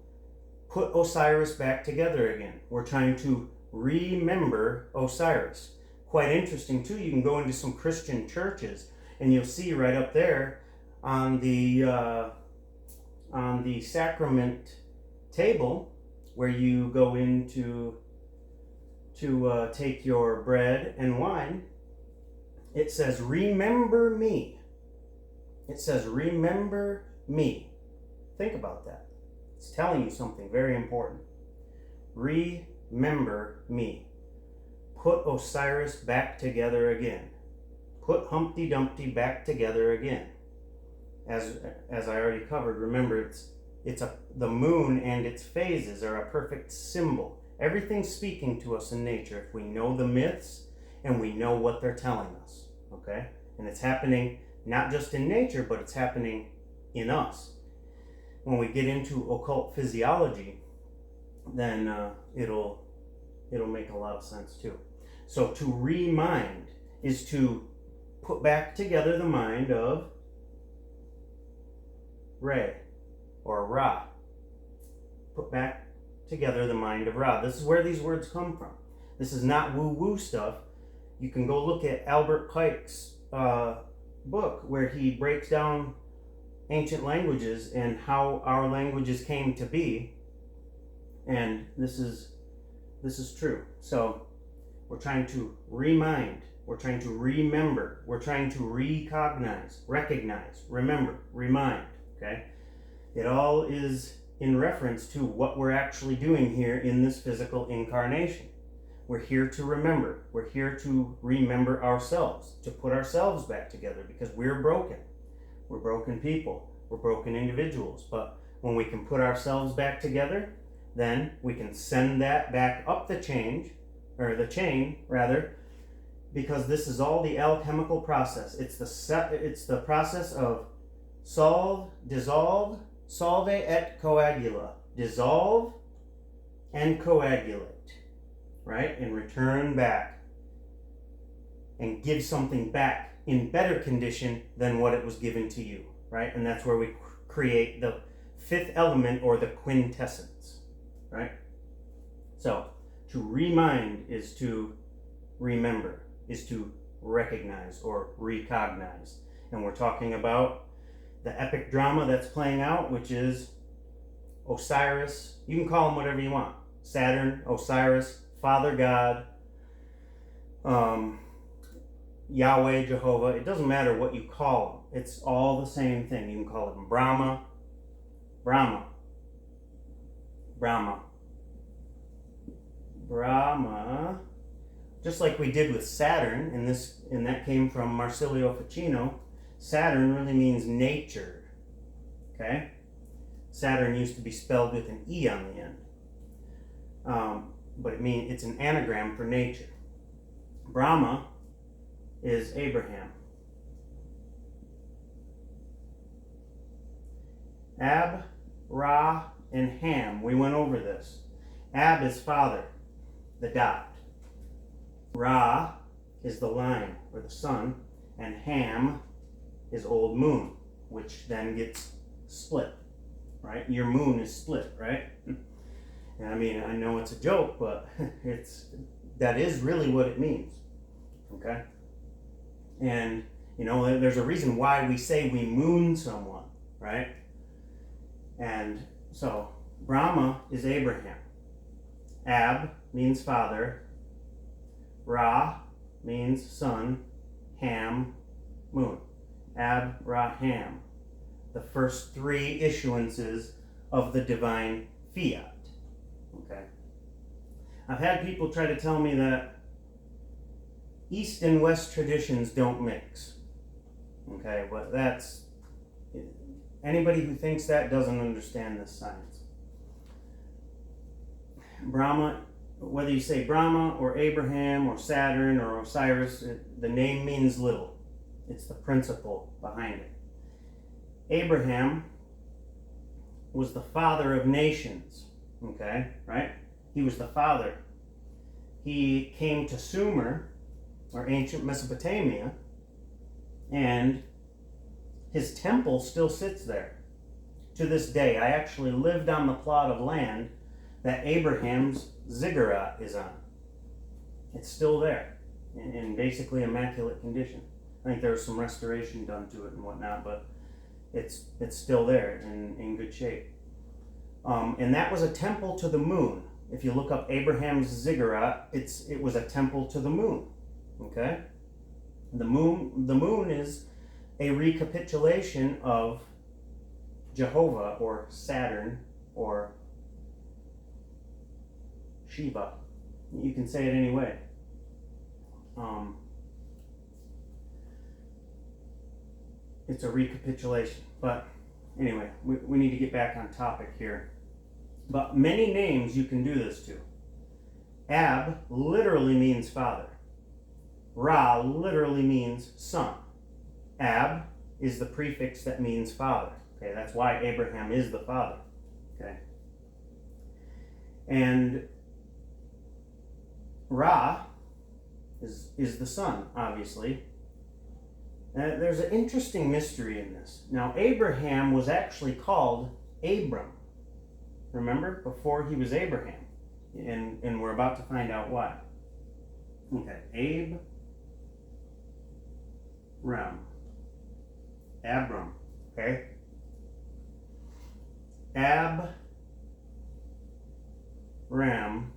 A: put Osiris back together again. We're trying to remember Osiris. Quite interesting too, you can go into some Christian churches and you'll see right up there on the sacrament table, where you go in to take your bread and wine, it says, "Remember me." It says, "Remember me." Think about that. It's telling you something very important. Remember me. Put Osiris back together again. Put Humpty Dumpty back together again. As I already covered, remember, the moon and its phases are a perfect symbol. Everything's speaking to us in nature if we know the myths and we know what they're telling us. Okay? And it's happening not just in nature, but it's happening in us. When we get into occult physiology, then it'll make a lot of sense too. So to remind is to put back together the mind of Re or Ra. Put back together the mind of Ra. This is where these words come from. This is not woo-woo stuff. You can go look at Albert Pike's book where he breaks down ancient languages and how our languages came to be. And this is true. So we're trying to remind. We're trying to remember. We're trying to recognize, remember, remind. Okay? It all is in reference to what we're actually doing here in this physical incarnation. We're here to remember. We're here to remember ourselves, to put ourselves back together, because we're broken. We're broken people. We're broken individuals. But when we can put ourselves back together, then we can send that back up the chain, because this is all the alchemical process. It's the process of solve et coagula. Dissolve and coagulate. Right? And return back and give something back in better condition than what it was given to you, right? And that's where we create the fifth element, or the quintessence, right? So to remind is to remember, is to recognize or recognize. And we're talking about the epic drama that's playing out, which is Osiris. You can call him whatever you want. Saturn, Osiris, Father God, Yahweh, Jehovah. It doesn't matter what you call them. It's all the same thing. You can call them Brahma, just like we did with Saturn, and that came from Marsilio Ficino. Saturn really means nature. Okay? Saturn used to be spelled with an E on the end. But it's an anagram for nature. Brahma is Abraham. Ab, Ra, and Ham. We went over this. Ab is father, the dot. Ra is the line, or the sun. And Ham is old moon, which then gets split. Right? Your moon is split, right? I mean, I know it's a joke, but that is really what it means. Okay? And, there's a reason why we say we moon someone, right? And so, Brahma is Abraham. Ab means father. Ra means son. Ham, moon. Ab, Ra, Ham. The first three issuances of the Divine Fiat. Okay. I've had people try to tell me that East and West traditions don't mix. Okay, but anybody who thinks that doesn't understand this science. Brahma, whether you say Brahma or Abraham or Saturn or Osiris, the name means little. It's the principle behind it. Abraham was the father of nations. Okay, right? He was the father. He came to Sumer, or ancient Mesopotamia, and his temple still sits there to this day. I actually lived on the plot of land that Abraham's ziggurat is on. It's still there, in basically immaculate condition. I think there was some restoration done to it and whatnot, but it's still there in good shape. And that was a temple to the moon. If you look up Abraham's ziggurat, it was a temple to the moon. Okay? The moon is a recapitulation of Jehovah or Saturn or Shiva. You can say it any way. It's a recapitulation. But anyway, we need to get back on topic here. But many names you can do this to. Ab literally means father. Ra literally means son. Ab is the prefix that means father. Okay, that's why Abraham is the father. Okay. And Ra is the son, obviously. There's an interesting mystery in this. Now, Abraham was actually called Abram. Remember? Before he was Abraham. And we're about to find out why. Okay, Abram. Okay? Abram.